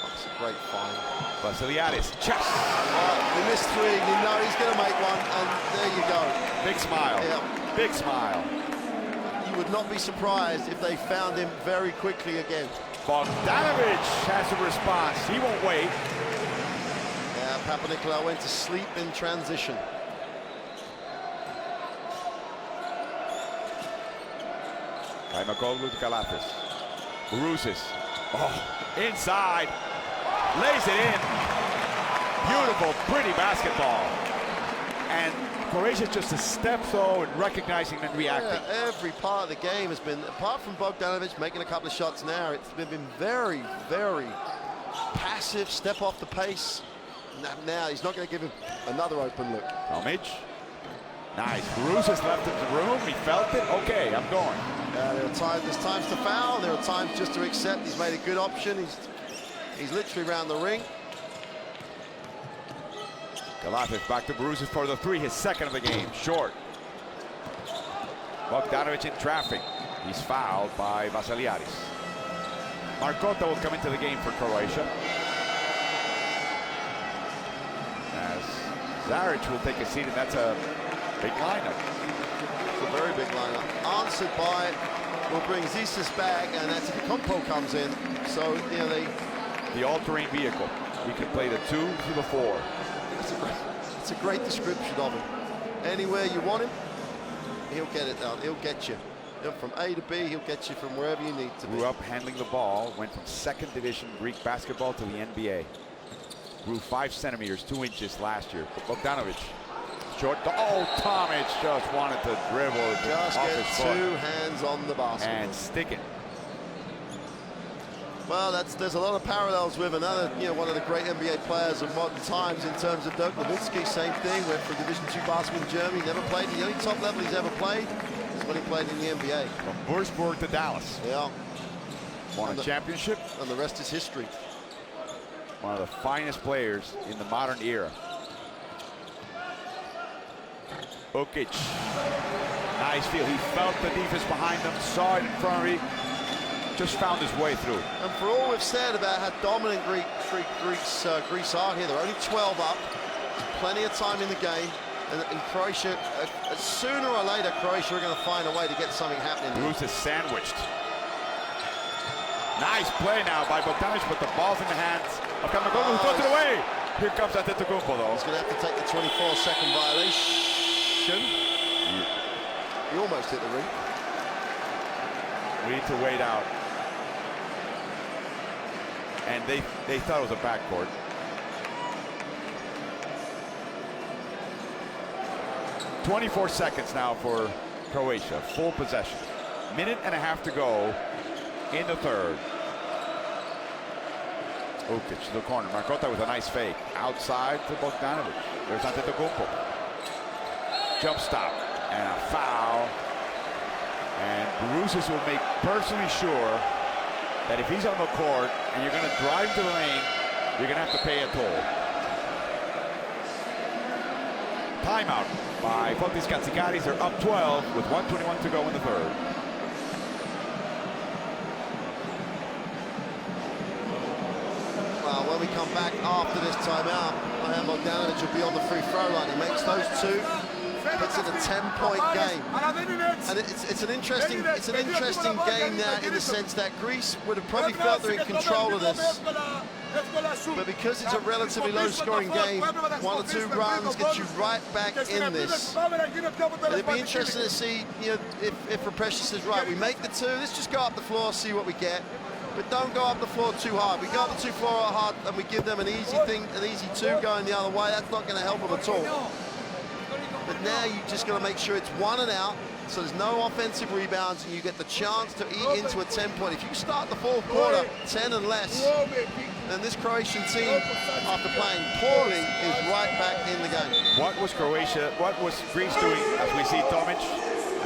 That's a great find. Vasiliadis, chest. He missed 3. You know he's going to make one, and there you go. Big smile. Yeah. Big smile. You would not be surprised if they found him very quickly again. Bogdanovic has a response. He won't wait. Yeah, Papanikolaou went to sleep in transition. Kaimakoglu to Kalathis. Barusis. Oh, inside. Lays it in. Beautiful, pretty basketball. And Croatia just a step though in recognizing and reacting. Yeah, every part of the game has been, apart from Bogdanovic making a couple of shots now, it's been very, very passive, step off the pace. Now he's not going to give him another open look. Tomic. Nice. Barusis left him the room. He felt it. Okay, I'm going. There's times to foul. There are times just to accept. He's made a good option. He's literally around the ring. Galatis back to Barusis for the three, his second of the game. Short. Bogdanovic in traffic. He's fouled by Vasiliadis. Markota will come into the game for Croatia. As Zaric will take a seat, and that's a big lineup. It's a very big lineup. Answered by, will bring Zisis back, and that's if Compo comes in. So, you know, the all-terrain vehicle. You can play the 2 through the 4. It's a great description of him. Anywhere you want him, he'll get it down. He'll get you. From A to B, he'll get you from wherever you need to be. Grew up handling the ball, went from 2nd division Greek basketball to the NBA. Grew 5 centimeters, 2 inches last year. But Bogdanovic, short. Oh, Tomic just wanted to dribble. Just off get his foot. 2 hands on the basketball. And stick it. Well, there's a lot of parallels with another, one of the great NBA players of modern times in terms of Dirk Nowitzki. Same thing, went from Division II basketball in Germany, never played. The only top level he's ever played is when he played in the NBA. From Würzburg to Dallas. Yeah. Won a championship. And the rest is history. One of the finest players in the modern era. Ukic. Nice feel. He felt the defense behind him, saw it in front of him. Just found his way through. And for all we've said about how dominant Greece are here, they're only 12 up. Plenty of time in the game. And Croatia, sooner or later, Croatia are going to find a way to get something happening. Bruce is sandwiched. Nice play now by Bogdanovic, but the ball's in the hands of Kamagoglu, who throws it away. Here comes Antetokounmpo, though. He's going to have to take the 24-second violation. He almost hit the ring. We need to wait out. And they thought it was a backcourt. .24 seconds now for Croatia, full possession. Minute and a half to go in the third. Ukic to the corner. Markota with a nice fake. Outside to Bogdanovic. There's Antetokounmpo. Jump stop and a foul. And Barusis will make personally sure that if he's on the court and you're going to drive to the lane, you're going to have to pay a toll. Timeout by Fotis Katsikaris. They're up 12 with 1:21 to go in the third. Well, when we come back after this timeout, Bogdanovic will be on the free throw line. He makes those 2. Puts it a 10-point game, and it's an interesting game now in the sense that Greece would have probably felt they're in control of this, but because it's a relatively low-scoring game, 1 or 2 runs get you right back in this. And it'd be interesting to see, if Repression says, right, we make the 2, let's just go up the floor, see what we get, but don't go up the floor too hard. We go up the 2 floor hard and we give them an easy 2 going the other way. That's not going to help them at all. But now you just got to make sure it's 1 and out, so there's no offensive rebounds, and you get the chance to eat into a 10-point. If you start the 4th quarter 10 and less, then this Croatian team, after playing poorly, is right back in the game. What was Greece doing, as we see Tomic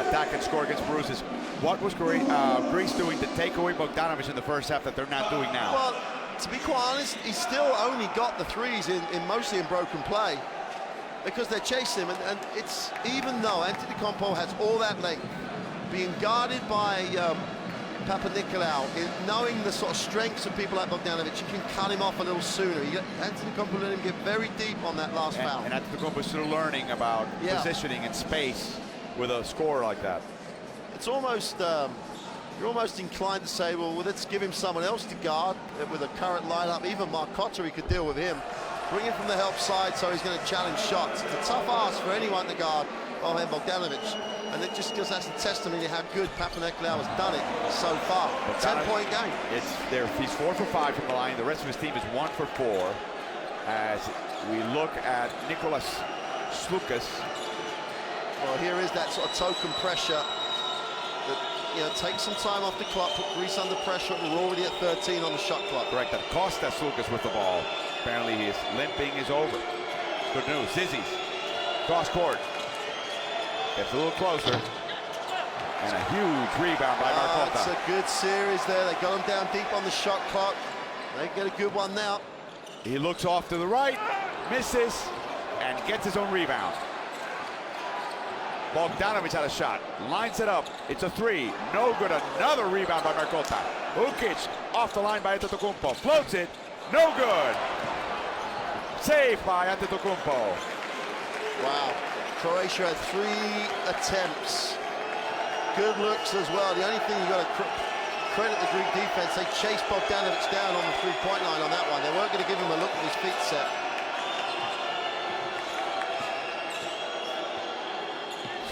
attack and score against Barusis? What was Greece doing to take away Bogdanovic in the first half that they're not doing now? Well, to be quite honest, he still only got the 3s in mostly in broken play, because they're chasing him, and it's, even though Antetokounmpo has all that length, being guarded by Papanikolaou, knowing the sort of strengths of people like Bogdanovic, you can cut him off a little sooner. Antetokounmpo let him get very deep on that last foul. And Antetokounmpo still learning about positioning and space with a score like that. It's almost, you're almost inclined to say, well, let's give him someone else to guard with a current lineup. Even Markota, he could deal with him. Bring him from the help side, so he's going to challenge shots. It's a tough ask for anyone to guard Bojan Bogdanovic. And it just gives us a testimony to how good Papanikolaou has done it so far. 10-point game. He's 4 for 5 from the line. The rest of his team is 1 for 4. As we look at Nicolas Slukas. Well, here is that sort of token pressure that, you know, takes some time off the clock, put Greece under pressure, and we're already at 13 on the shot clock. Correct, that Kostas Slukas with the ball. Apparently his limping is over. Good news, Zizzi's cross court. Gets a little closer. And a huge rebound by Markota. It's a good series there. They got him down deep on the shot clock. They get a good one now. He looks off to the right, misses, and gets his own rebound. Bogdanovic had a shot, lines it up, it's a 3, no good, another rebound by Markota. Ukic off the line by Antetokounmpo, floats it, no good. Saved by Antetokounmpo. Wow, Croatia had 3 attempts. Good looks as well. The only thing you got to credit the Greek defense, they chased Bogdanovic down on the 3-point line on that one. They weren't going to give him a look at his feet set.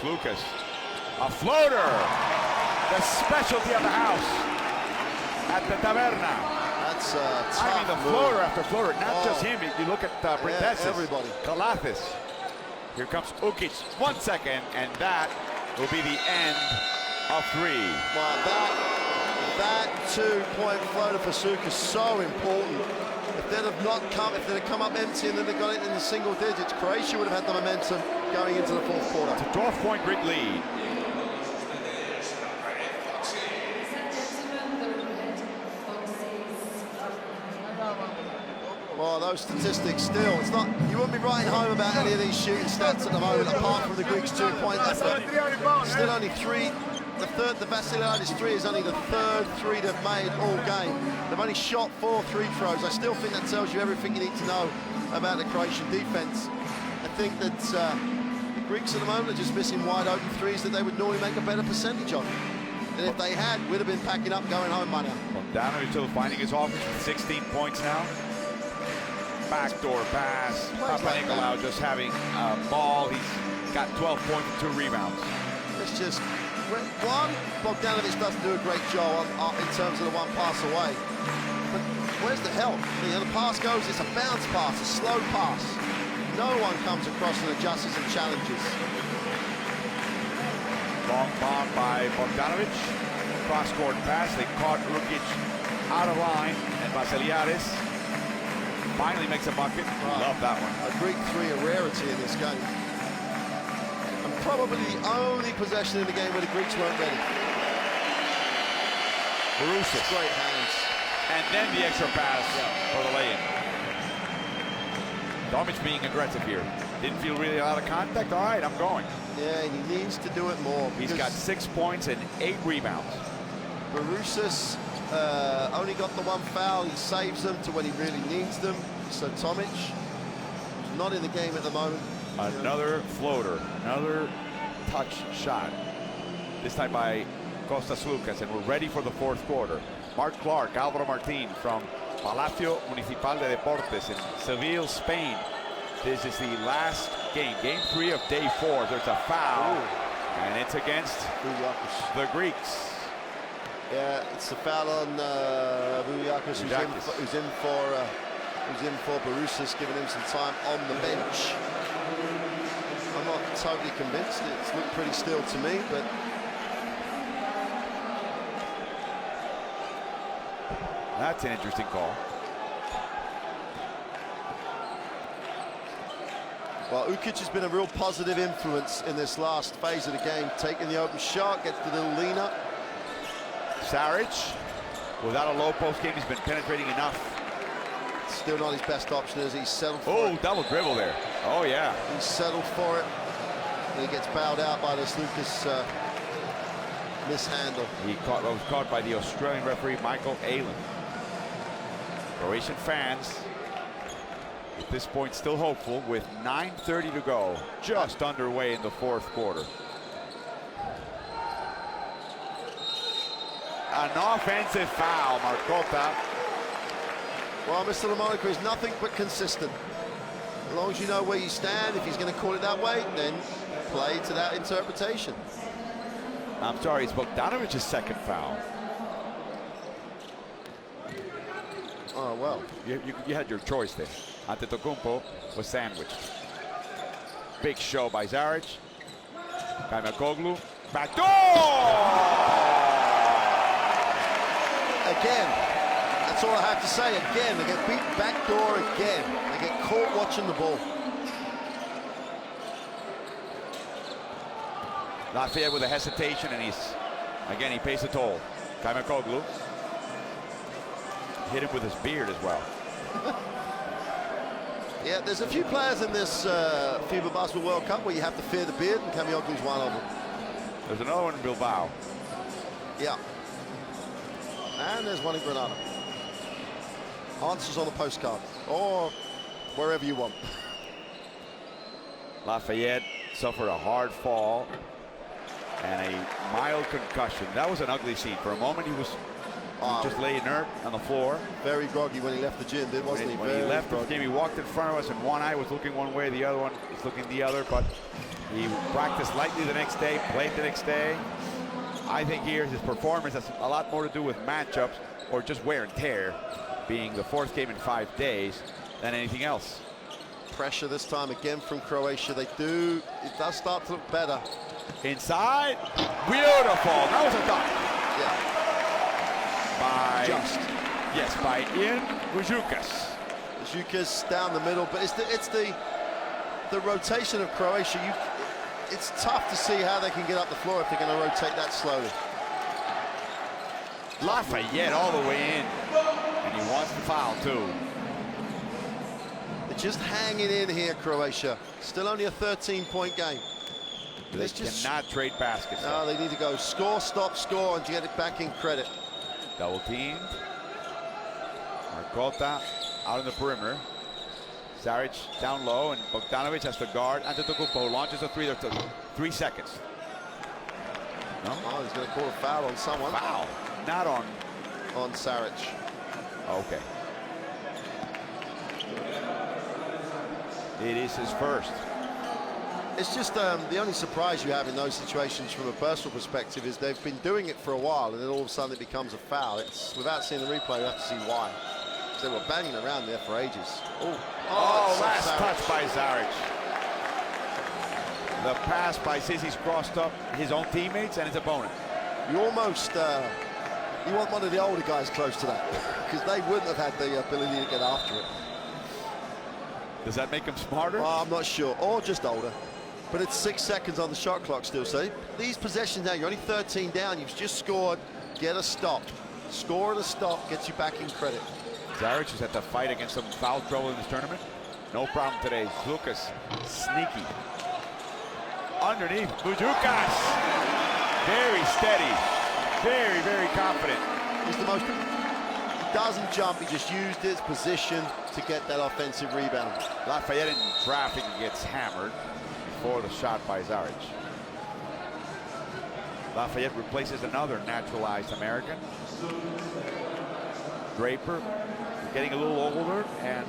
Lucas, a floater, the specialty of the house at the Taverna. That's tough. I mean, the floater after floater, not just him. You look at Brindessis, everybody. Kalathis. Here comes Ukic, 1 second, and that will be the end of 3. Wow, that 2-point floater for Suka is so important. If they'd have come up empty and then they got it in the single digits, Croatia would have had the momentum going into the fourth quarter. It's a 12-point Greek lead. Well, those statistics still, it's not, you wouldn't be writing home about any of these shooting stats at the moment, apart from the Greeks' 2-point effort. Still only 3. The Vassiliadis 3 is only the 3rd 3 they've made all game. They've only shot 4 free throws. I still think that tells you everything you need to know about the Croatian defense. I think that the Greeks at the moment are just missing wide open threes that they would normally make a better percentage of. And if they had, we'd have been packing up, going home by now. Bogdanovic still finding his offense with 16 points now. Backdoor pass. Papanikolaou just having a ball. He's got 12 points and 2 rebounds. It's just one, Bogdanovic doesn't do a great job in terms of the one pass away. But where's the help? You know, the pass goes, it's a bounce pass, a slow pass. No one comes across and adjusts and challenges. Long bomb by Bogdanovic. Cross-court pass. They caught Ukic out of line, and Vassiliadis finally makes a bucket. Love that one. A Greek 3, a rarity in this game. And probably the only possession in the game where the Greeks weren't ready. Barusis. Great hands. And then the extra pass for the lay-in. Tomic being aggressive here. Didn't feel really a lot of contact. All right, I'm going. Yeah, he needs to do it more. He's got 6 points and 8 rebounds. Barusis only got the 1 foul. He saves them to when he really needs them. So Tomic, who's not in the game at the moment. Another floater, another touch shot. This time by Kostas Slukas, and we're ready for the fourth quarter. Mark Clark, Alvaro Martin from Palacio Municipal de Deportes in Seville, Spain. This is the last game, game 3 of day 4. There's a foul, and it's against the Greeks. Yeah, it's a foul on Vouliakis, who's in for Barusis, giving him some time on the bench. I'm not totally convinced. It's looked pretty still to me, but that's an interesting call. Well, Ukic has been a real positive influence in this last phase of the game, taking the open shot, gets the little leaner. Saric, without a low post game, he's been penetrating enough. Still not his best option as he's settled for it. Oh, double dribble there. Oh, yeah. He's settled for it. And he gets bowed out by this Lucas mishandle. He was caught by the Australian referee, Michael Allen. Croatian fans, at this point, still hopeful with 9:30 to go, just underway in the fourth quarter. An offensive foul, Markota. Well, Mr. LaMonaco is nothing but consistent. As long as you know where you stand, if he's going to call it that way, then play to that interpretation. I'm sorry, it's Bogdanovic's second foul. Oh, well. You had your choice there. Antetokounmpo was sandwiched. Big show by Zaric. Kaimakoglu. Back door! Again, that's all I have to say. Again, they get beat back door again. They get caught watching the ball. Lafayette with a hesitation, and he pays the toll. Kaimakoglu. Hit him with his beard as well. Yeah, there's a few players in this FIBA Basketball World Cup where you have to fear the beard, and Kamioglu's one of them. There's another one in Bilbao. Yeah. And there's one in Granada. Answers on the postcard, or wherever you want. Lafayette suffered a hard fall and a mild concussion. That was an ugly scene. For a moment, he was just lay inert on the floor. Very groggy when he left the gym, wasn't he? When he left the game, he walked in front of us, and one eye was looking one way, the other one was looking the other, but he practiced lightly the next day, played the next day. I think here his performance has a lot more to do with matchups or just wear and tear, being the fourth game in 5 days, than anything else. Pressure this time again from Croatia. It does start to look better. Inside, beautiful. That was a dunk. Yeah. By Ian Vujukas. Vujukas down the middle, but it's the rotation of Croatia. It's tough to see how they can get up the floor if they're going to rotate that slowly. Lafayette all the way in, and he wants the foul too. They're just hanging in here, Croatia. Still only a 13-point game. They cannot trade baskets. No, they need to go score, stop, score, and to get it back in credit. Double teamed. Markota out in the perimeter. Zaric down low, and Bogdanovic has to guard. Antetokounmpo launches a three. There's 3 seconds. No? Oh, he's going to call a foul on someone. Foul. Not on Saric. Okay. It is his first. It's just the only surprise you have in those situations from a personal perspective is they've been doing it for a while, and then all of a sudden it becomes a foul. It's without seeing the replay, you have to see why. They were banging around there for ages. Oh, last touch by Zaric. The pass by Sissy's crossed up his own teammates and his opponent. You almost you want one of the older guys close to that, because they wouldn't have had the ability to get after it. Does that make him smarter? I'm not sure, or just older. But it's 6 seconds on the shot clock still, see? These possessions now, you're only 13 down, you've just scored, get a stop. Score and a stop gets you back in credit. Zaric has had to fight against some foul trouble in this tournament. No problem today. Lucas, sneaky. Underneath, Vujukas. Very steady, very, very confident. He's the most, he doesn't jump, he just used his position to get that offensive rebound. Lafayette in traffic gets hammered before the shot by Zaric. Lafayette replaces another naturalized American. Draper getting a little older and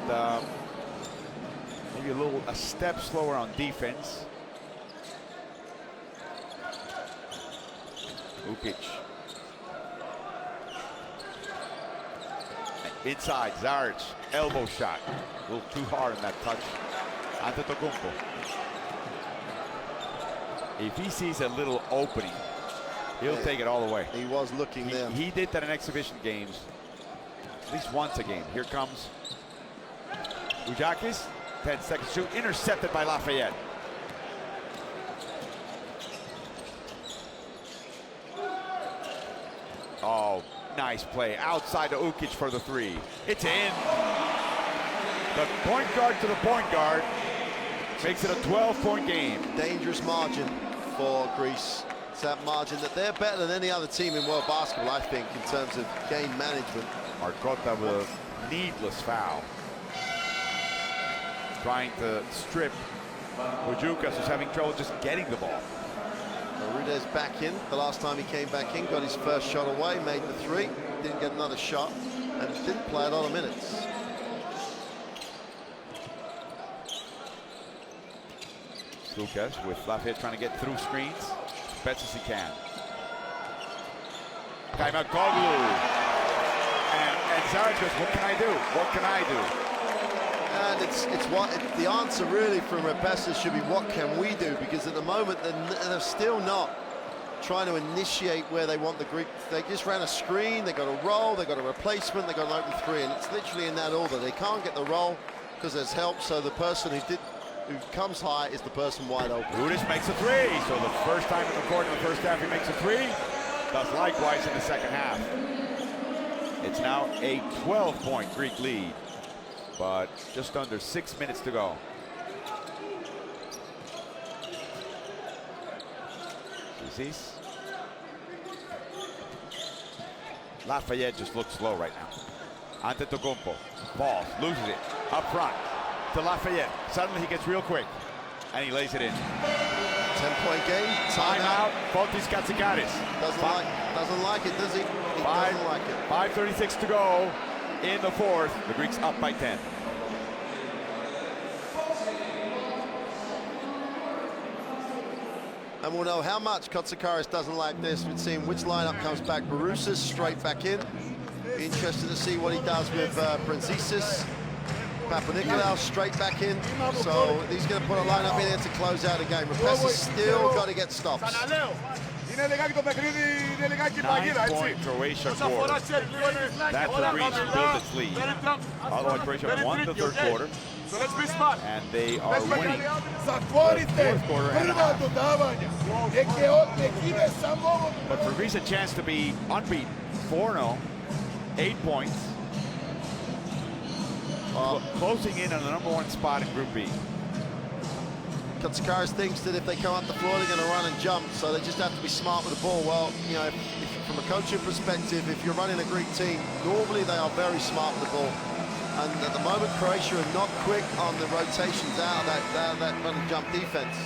maybe a step slower on defense. Ukic. Inside, Zaric, elbow shot. A little too hard on that touch. Antetokounmpo. If he sees a little opening, he'll take it all the way. He was looking there. He did that in exhibition games, at least once a game. Here comes Vujukas, 10 seconds shoot, intercepted by Lafayette. Oh, nice play. Outside to Ukic for the three. It's in. The point guard to the point guard makes it a 12-point game. Dangerous margin for Greece. It's that margin that they're better than any other team in world basketball, I think, in terms of game management. Markota with a needless foul. Trying to strip. Vujukas is having trouble just getting the ball. Rude's back in. The last time he came back in, got his first shot away, made the three, didn't get another shot, and didn't play a lot of minutes. Lucas with Lafayette trying to get through screens as best as he can. Kaimakoglu. And Zaric goes, what can I do? What can I do? And the answer really from Repesa should be what can we do, because at the moment they're still not trying to initiate where they want the Greek. They just ran a screen, they got a roll, they got a replacement, they got an open three, and it's literally in that order. They can't get the roll because there's help, so the person who comes high is the person wide open. Rudic makes a three, so the first time in the court in the first half he makes a three, does likewise in the second half. It's now a 12-point Greek lead, but just under 6 minutes to go. Sees Lafayette just looks slow right now. Antetokounmpo falls, loses it up front to Lafayette. Suddenly he gets real quick and he lays it in. 10-point game. Timeout. Fotis Katsikaris. Doesn't like it, does he? He doesn't like it. 5:36 to go in the fourth. The Greeks up by 10. And we'll know how much Katsikaris doesn't like this. We've seen which lineup comes back. Barousas straight back in. Be interested to see what he does with Prinzisis. Papanikolaou straight back in. So he's going to put a lineup in here to close out the game. Repesa's still got to get stops. 9-point Croatia scored. That's the Greeks who built its lead. Otherwise, Croatia won the third quarter. And they are winning the fourth quarter and a half. But for Greece a chance to be unbeaten. 4-0, 8 points. Closing in on the #1 spot in Group B. Katsikaris thinks that if they come up the floor, they're going to run and jump, so they just have to be smart with the ball. Well, you know, from a coaching perspective, if you're running a Greek team, normally they are very smart with the ball. And at the moment, Croatia are not quick on the rotations out of that run and jump defense.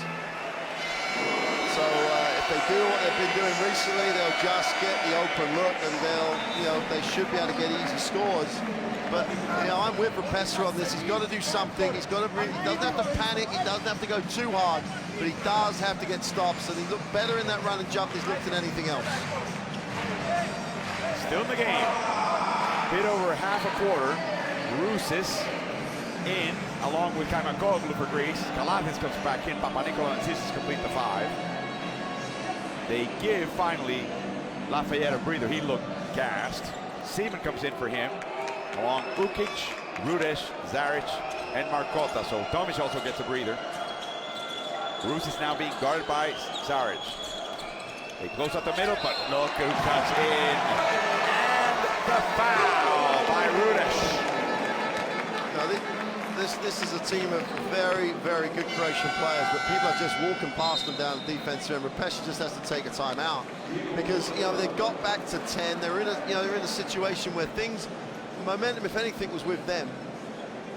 So if they do what they've been doing recently, they'll just get the open look, and they should be able to get easy scores. But I'm with Repesa on this. He's got to do something. He doesn't have to panic. He doesn't have to go too hard, but he does have to get stops. And he looked better in that run and jump than he's looked than anything else. Still in the game. Bit over half a quarter. Barousas in, along with Kaimakoglu for Greece. Kalatis comes back in. Papanikolaou and Zizis complete the 5. They give, finally, Lafayette a breather. He looked gassed. Seaman comes in for him. Along Ukic, Rudic, Zaric, and Markota. So Tomic also gets a breather. Barousas now being guarded by Zaric. They close up the middle, but look who cuts in. And the foul by Rudic. Now, this is a team of very, very good Croatian players, but people are just walking past them down the defensive end. Repesa just has to take a timeout because they've got back to 10. They're in a situation where momentum, if anything, was with them,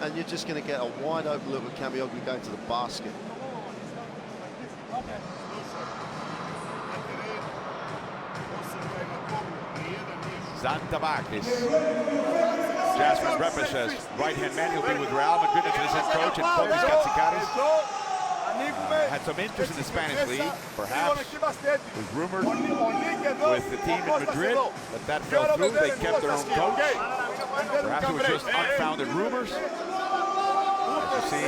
and you're just going to get a wide open look with Kamioglu going to the basket. Zantabakis, Jasper Repesa's right-hand man. He'll be with Real Madrid as his head coach, and Fotis Katsikaris had some interest in the Spanish league. Perhaps was rumored with the team in Madrid, but that fell through. They kept their own coach. Perhaps it was just unfounded rumors. As you see,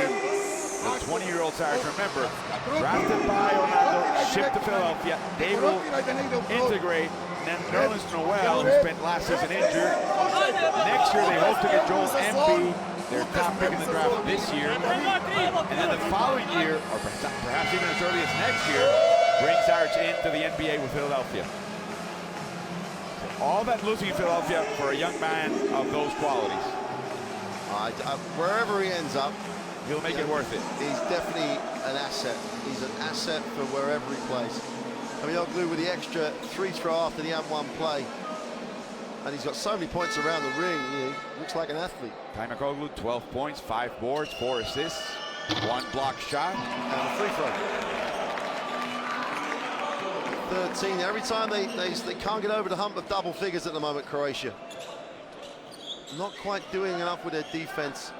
the 20-year-old Cyrus, remember, drafted by Orlando, shipped to Philadelphia. They will integrate. And then Nerlens Noel, who spent last season injured. Next year, they hope to get Joel Embiid, their top pick in the draft this year. And then the following year, or perhaps even as early as next year, bring Zaric into the NBA with Philadelphia. So all that losing in Philadelphia for a young man of those qualities. Wherever he ends up, he'll make it worth it. He's definitely an asset. He's an asset for wherever he plays. Kamioglu with the extra free throw after the and-1 play. And he's got so many points around the ring, he looks like an athlete. Kaimakoglu, 12 points, 5 boards, 4 assists, 1 block shot. And a free throw. 13. Every time they can't get over the hump of double figures at the moment, Croatia. Not quite doing enough with their defense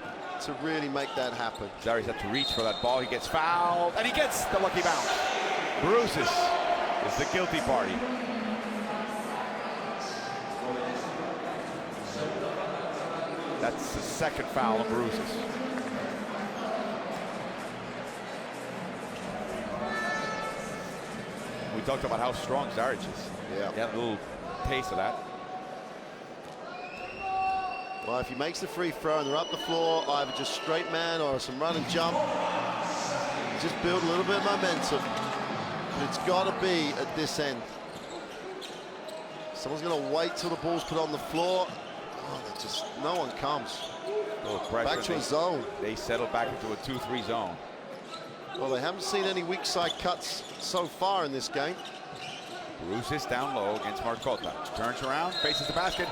to really make that happen. Zaric had to reach for that ball. He gets fouled, and he gets the lucky bounce. Barousis is the guilty party. That's the second foul on Barousis. We talked about how strong Zaric is. Yeah. He had a little taste of that. Well, if he makes the free throw and they're up the floor, either just straight man or some run and jump, just build a little bit of momentum. But it's got to be at this end. Someone's going to wait till the ball's put on the floor. Oh, just no one comes. Back to a zone. They settle back into a 2-3 zone. Well, they haven't seen any weak side cuts so far in this game. Barousis down low against Marcotta. Turns around, faces the basket.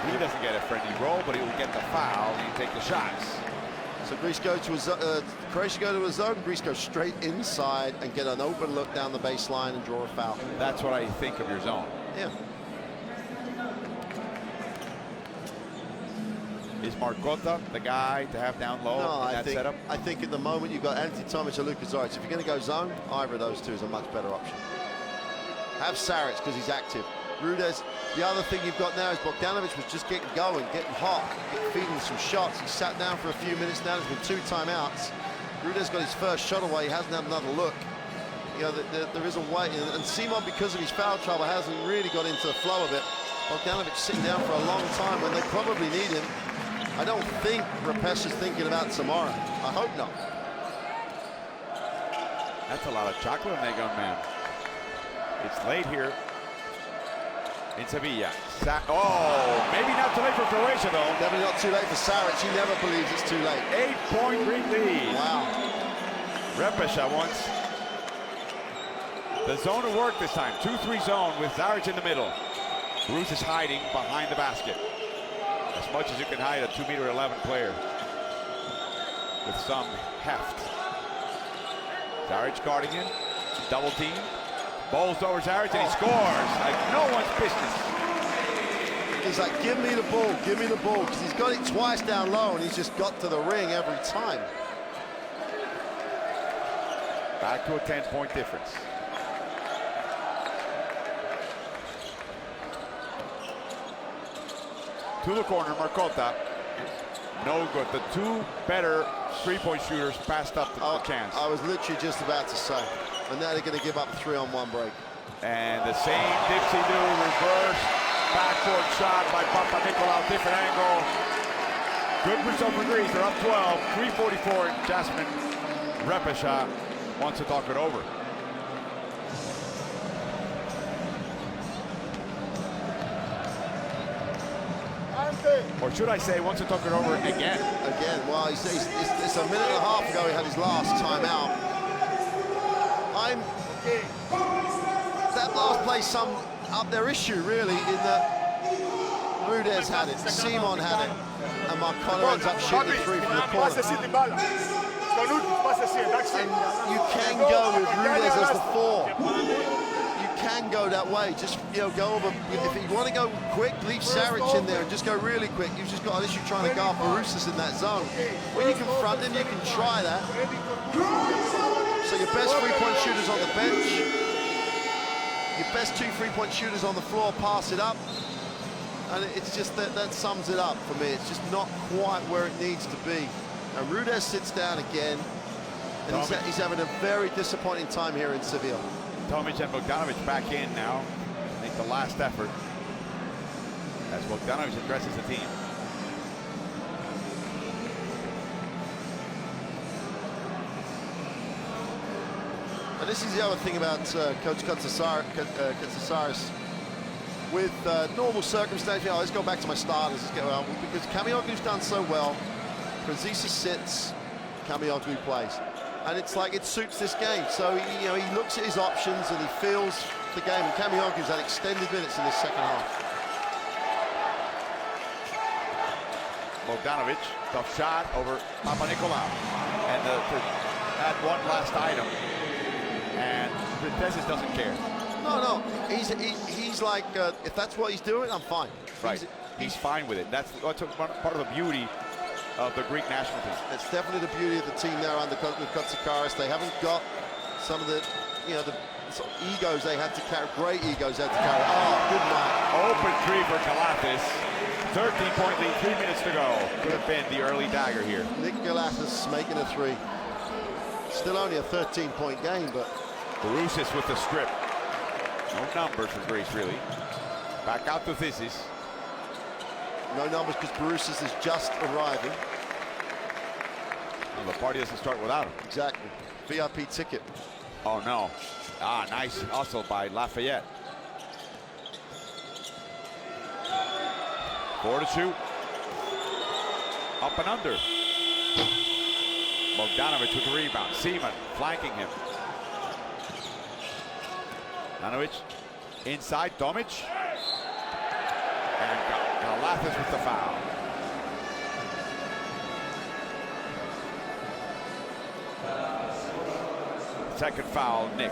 He doesn't get a friendly roll, but he will get the foul and take the shots. So Greece go to a Croatia go to a zone. Greece go straight inside and get an open look down the baseline and draw a foul. That's what I think of your zone. Yeah. Is Marcotta the guy to have down low No, in that setup? I think at the moment you've got Anthony Tomic or Luka Zaric. If you're going to go zone, either of those two is a much better option. Have Saric because he's active. Rudez, the other thing you've got now is Bogdanovic was just getting going, getting hot, feeding some shots. He sat down for a few minutes now. There's been 2 timeouts. Rudez got his first shot away. He hasn't had another look. You know, there is a way, and Simon, because of his foul trouble, hasn't really got into the flow of it. Bogdanovic sitting down for a long time when they probably need him. I don't think Rapesh is thinking about tomorrow. I hope not. That's a lot of chocolate on that young man. It's late here in Sevilla. Oh, maybe not too late for Croatia, though. Definitely not too late for Saric. He never believes it's too late. 8-point Greek lead. Wow. Repesha wants the zone to work this time. 2-3 zone with Zaric in the middle. Bruce is hiding behind the basket. As much as you can hide a 2'11" player with some heft. Zaric guarding him. Double team. Bowls over Zaric and he scores like no one's business. He's like, give me the ball, give me the ball, because he's got it twice down low and he's just got to the ring every time. Back to a 10-point difference. To the corner, Marcotta. No good. The 2 better three-point shooters passed up the chance. I was literally just about to say. And now they're going to give up a 3-on-1 break. And the same dipsy-do, reverse, backboard shot by Papanikolaou, different angle. Good result for Greece. They're up 12, 3:44. Jasmine Repesha wants to talk it over. Or should I say, wants to talk it over again? Again, well, it's a minute and a half ago he had his last timeout. That last play summed up their issue, really, in that Rudez had it, Simon had it, and Marcotta ends up shooting the 3 from the corner. And you can go with Rudez as the 4. You can go that way. Just, you know, go over. If you want to go quick, leave Saric in there and just go really quick. You've just got an issue trying to guard Barousis in that zone. When you confront him, you can try that. So your best 3-point shooters on the bench, your best 2 3-point shooters on the floor, pass it up. And it's just that sums it up for me. It's just not quite where it needs to be. And Rudez sits down again, and he's having a very disappointing time here in Seville. Tomic and Bogdanovic back in now. I think the last effort as Bogdanovic addresses the team. And this is the other thing about Coach Katsasaris. With normal circumstances, let's go back to my starters. Because Kamioglu's done so well. Prozisa sits, Kamioglu plays. And it's like it suits this game. So he looks at his options and he feels the game. And Kamioglu's had extended minutes in this second half. Bogdanovic, tough shot over Papanikolaou. And to add one last item. And Pritesis doesn't care. No. He's like, if that's what he's doing, I'm fine. Right. He's fine with it. That's part of the beauty of the Greek national team. It's definitely the beauty of the team there under Kotsikaris. They haven't got some of the, you know, the sort of egos they had to carry, great egos they had to carry. Oh, good night. Open three for Galatas. 13-point lead, 3 minutes to go. Could have been the early dagger here. Nick Galatas making a three. Still only a 13-point game, but Barousis with the strip. No numbers for Greece, really. Back out to Thisis. no numbers because Barousis is just arriving. Well, the party doesn't start without him. Exactly. VIP ticket. Oh, no. Ah, nice hustle by Lafayette. 4-2. Up and under. Bogdanovic with the rebound. Seaman flanking him. Bogdanovic inside. Tomic. And Galatas with the foul. Second foul, Nick.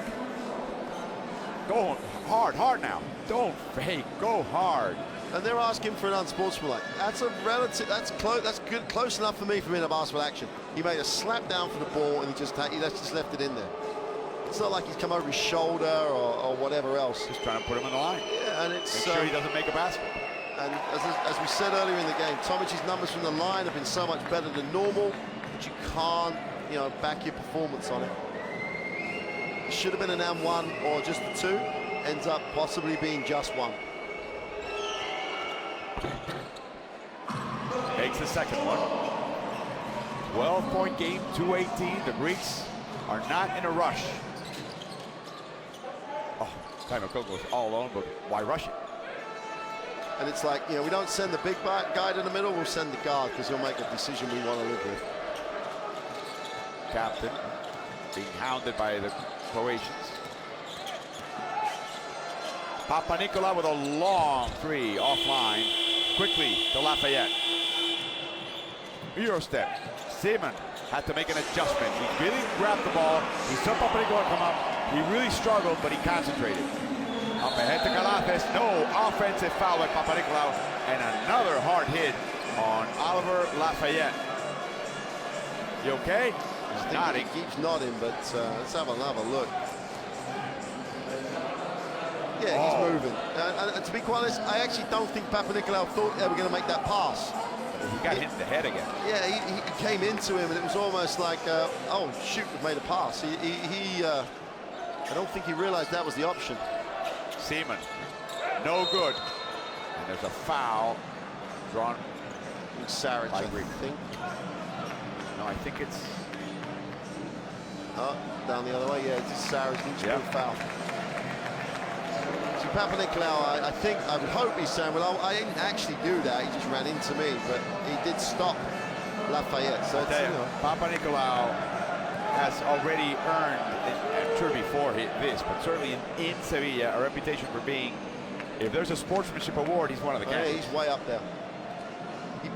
Go hard now. Don't fake. Go hard. And they're asking for an unsportsmanlike. That's a relative. That's close. That's good. Close enough for me for being a basketball action. He made a slap down for the ball and he just left it in there. It's not like he's come over his shoulder or whatever else. Just trying to put him in the line. Yeah, and it's make sure he doesn't make a basket. And as we said earlier in the game, Tomic's numbers from the line have been so much better than normal, but you can't, back your performance on it. It should have been an M1 or just the two. Ends up possibly being just one. Takes the second one. 12-point game, 2:18. The Greeks are not in a rush. Oh, Taimako goes all alone, but why rush it? And it's like, we don't send the big guy to the middle, we'll send the guard because he'll make a decision we want to live with. Captain being hounded by the Croatians. Papanikolaou with a long three offline. Quickly to Lafayette. Euro step. Seaman had to make an adjustment. He really grabbed the ball. He saw Papanikolaou come up. He really struggled, but he concentrated. Up ahead to Galatas. No offensive foul by Papanikolaou. And another hard hit on Oliver Lafayette. You okay? He's nodding. He keeps nodding, but let's have another look. Yeah, he's moving. And to be quite honest, I actually don't think Papanikolaou thought they were going to make that pass. He got hit in the head again. Yeah, he came into him, and it was almost like, oh, shoot, we've made a pass. I don't think he realized that was the option. Seaman, no good. And there's a foul drawn. Saric, I think. No, I think it's... Oh, down the other way, yeah, it's Saric, foul. See, Papanikolaou, I would hope he's saying, well, I didn't actually do that, he just ran into me, but he did stop Lafayette. So Papanikolaou has already earned, I'm sure before this, but certainly in Sevilla, a reputation for being, if there's a sportsmanship award, he's one of the guys. Yeah, he's way up there.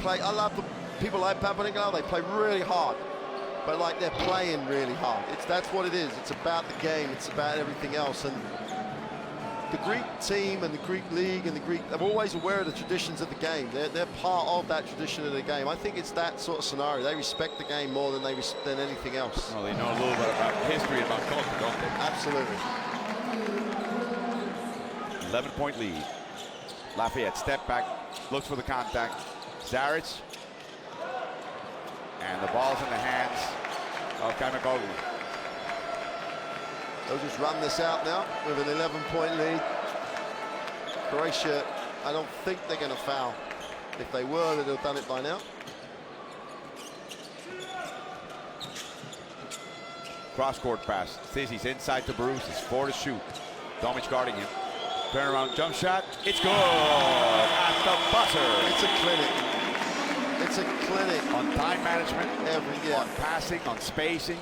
I love the people like Papanikolaou, they play really hard, but like they're playing really hard. That's what it is. It's about the game, it's about everything else. And the Greek team and the Greek league and they're always aware of the traditions of the game. They're part of that tradition of the game. I think it's that sort of scenario. They respect the game more than than anything else. Well, they know a little bit about history and about culture, don't they? Absolutely. 11-point lead. Lafayette step back, looks for the contact. Saric. And the ball's in the hands of Taimako. They'll just run this out now with an 11-point lead. Croatia, I don't think they're going to foul. If they were, they'd have done it by now. Cross-court pass. Thisis inside to Barousis. 4 to shoot. Tomic guarding him. Turnaround jump shot. It's good at the buzzer. It's a clinic. It's a clinic. On time management, on passing, on spacing.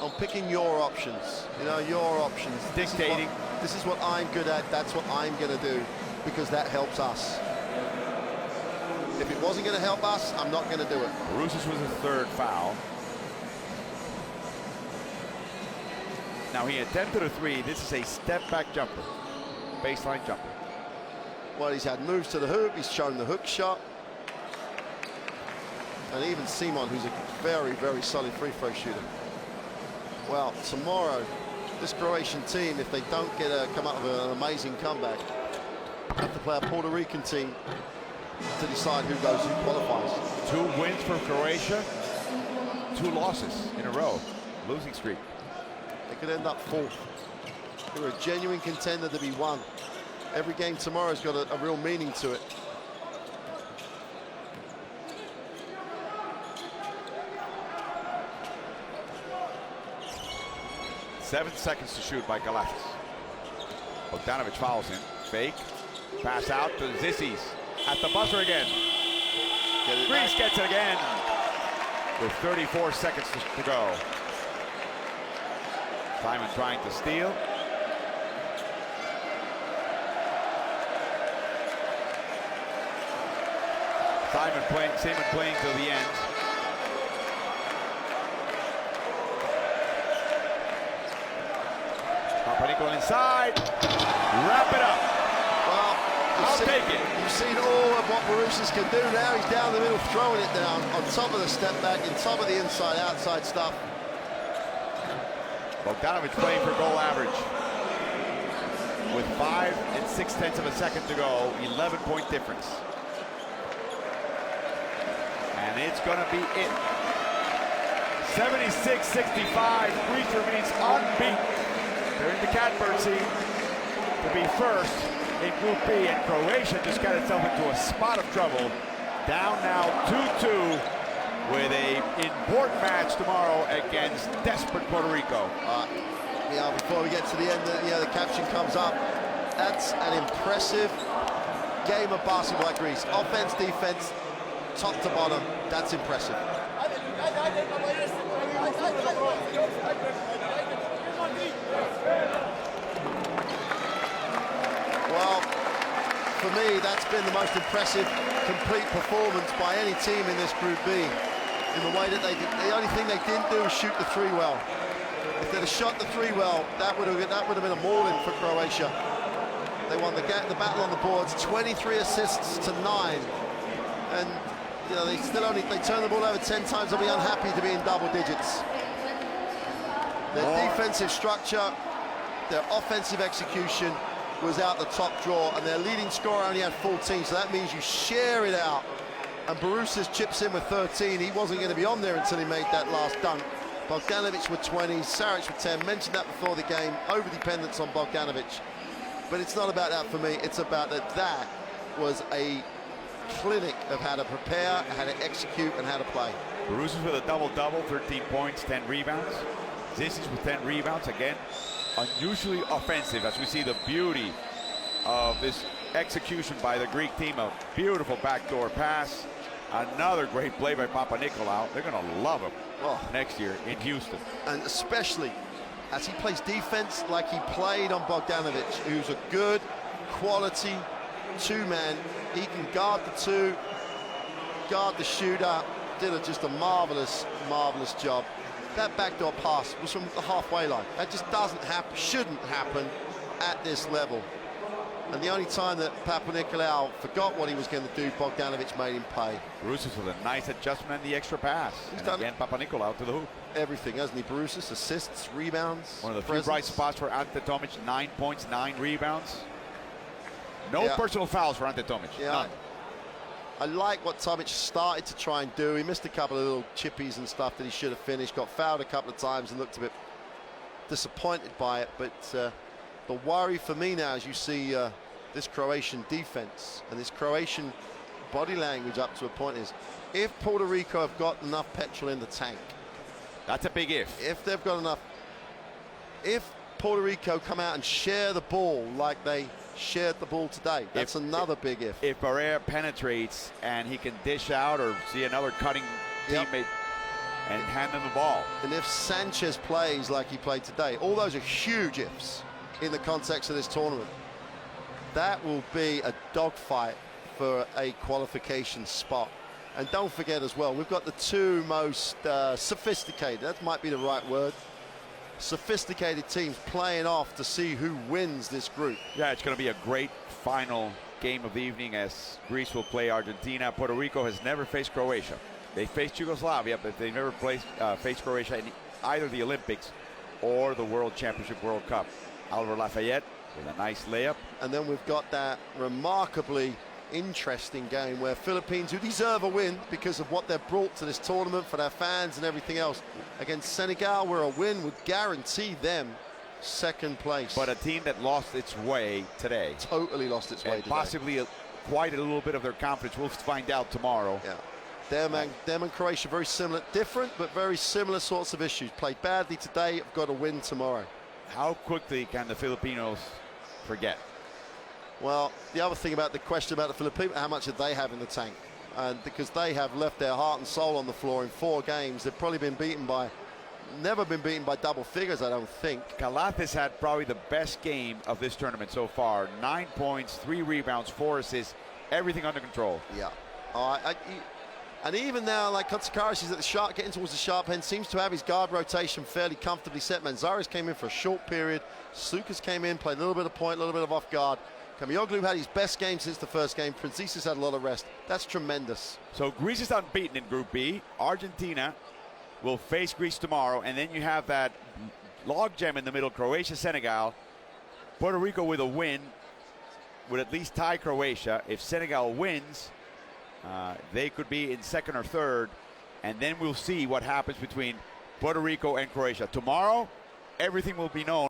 On picking your options, your options. Dictating. This is what I'm good at, that's what I'm going to do, because that helps us. If it wasn't going to help us, I'm not going to do it. Barousis was his third foul. Now he attempted a three. This is a step-back jumper. Baseline jumper. Well, he's had moves to the hoop, he's shown the hook shot. And even Simon, who's a very, very solid free throw shooter. Well, tomorrow, this Croatian team, if they don't come up with an amazing comeback, have to play a Puerto Rican team to decide who qualifies. 2 wins for Croatia, 2 losses in a row, losing streak. They could end up 4th. They're a genuine contender to be won. Every game tomorrow's got a real meaning to it. Seven seconds to shoot by Galafis. Bogdanovic fouls him. Fake. Pass out to Zissis. At the buzzer again. Greece gets it again. With 34 seconds to go. Simon trying to steal. Simon playing till the end. Papanicol inside. Wrap it up. Well, I'll take it. You've seen all of what Barousas can do now. He's down the middle, throwing it down on top of the step back, on top of the inside-outside stuff. Bogdanovic playing for goal average. With 5 6/10 of a second to go, 11-point difference. And it's going to be it. 76-65. Greece remains unbeaten. They're in the catbird seat to be first in Group B, and Croatia just got itself into a spot of trouble. Down now 2-2 with a important match tomorrow against desperate Puerto Rico. Before we get to the end, the caption comes up. That's an impressive game of basketball by Greece. Offense, defense, top to bottom. That's impressive. Well, for me, that's been the most impressive complete performance by any team in this Group B. In the way that the only thing they didn't do was shoot the 3 well. If they'd have shot the 3 well, that would have been a mauling for Croatia. They won the battle on the boards, 23 assists to 9, and they turn the ball over 10 times. They'll be unhappy to be in double digits. Their defensive structure, their offensive execution was out the top drawer, and their leading scorer only had 14, so that means you share it out. And Barousas chips in with 13. He wasn't going to be on there until he made that last dunk. Bogdanovic with 20, Saric with 10. Mentioned that before the game, over-dependence on Bogdanovic. But it's not about that for me. It's about that was a clinic of how to prepare, how to execute, and how to play. Barousas with a double-double, 13 points, 10 rebounds. Zissis with 10 rebounds, again, unusually offensive, as we see the beauty of this execution by the Greek team. A beautiful backdoor pass. Another great play by Papanicolaou. They're going to love him next year in Houston. And especially as he plays defense like he played on Bogdanovic, who's a good quality 2-man. He can guard the 2, guard the shooter. Did just a marvelous job. That backdoor pass was from the halfway line. That just doesn't happen, shouldn't happen at this level. And the only time that Papanicolaou forgot what he was going to do, Bogdanovic made him pay. Barousas with a nice adjustment and the extra pass. He's done again, Papanicolaou to the hoop. Everything, hasn't he? Barousas, assists, rebounds. One of the few bright spots for Ante Tomic, 9 points, 9 rebounds. No personal fouls for Ante Tomic. None. I like what Tomic started to try and do. He missed a couple of little chippies and stuff that he should have finished. Got fouled a couple of times and looked a bit disappointed by it. But the worry for me now, as you see this Croatian defense and this Croatian body language up to a point, is if Puerto Rico have got enough petrol in the tank. That's a big if. If they've got enough. If Puerto Rico come out and share the ball like they shared the ball today, that's another big if. If Barrera penetrates and he can dish out or see another cutting teammate and hand them the ball. And if Sanchez plays like he played today, all those are huge ifs in the context of this tournament. That will be a dogfight for a qualification spot. And don't forget as well, we've got the 2 most sophisticated, that might be the right word, sophisticated teams playing off to see who wins this group. Yeah, it's going to be a great final game of the evening as Greece will play Argentina. Puerto Rico has never faced Croatia. They faced Yugoslavia, but they never faced Croatia in either the Olympics or the World Championship World Cup. Oliver Lafayette with a nice layup. And then we've got that remarkably interesting game where Philippines, who deserve a win because of what they've brought to this tournament for their fans and everything else, against Senegal, where a win would guarantee them second place. But a team that lost its way today. Totally lost its way and today. possibly quite a little bit of their confidence. We'll find out tomorrow. Yeah. Them and Croatia, very similar, different, but very similar sorts of issues. Played badly today, have got to win tomorrow. How quickly can the Filipinos forget? Well, the other thing about the question about the Filipinos, how much did they have in the tank? And because they have left their heart and soul on the floor in 4 games, they've probably been beaten by, never been beaten by double figures, I don't think. Calathes has had probably the best game of this tournament so far. 9 points, 3 rebounds, 4 assists, everything under control. Yeah. And even now, like Kotsakaris is at the sharp, getting towards the sharp end, seems to have his guard rotation fairly comfortably set. Manzares came in for a short period. Slukas came in, played a little bit of point, a little bit of off guard. Kamioglu had his best game since the first game. Franciscus had a lot of rest. That's tremendous. So Greece is unbeaten in Group B. Argentina will face Greece tomorrow, and then you have that logjam in the middle, Croatia, Senegal. Puerto Rico with a win would at least tie Croatia. If Senegal wins, they could be in second or third, and then we'll see what happens between Puerto Rico and Croatia. Tomorrow, everything will be known.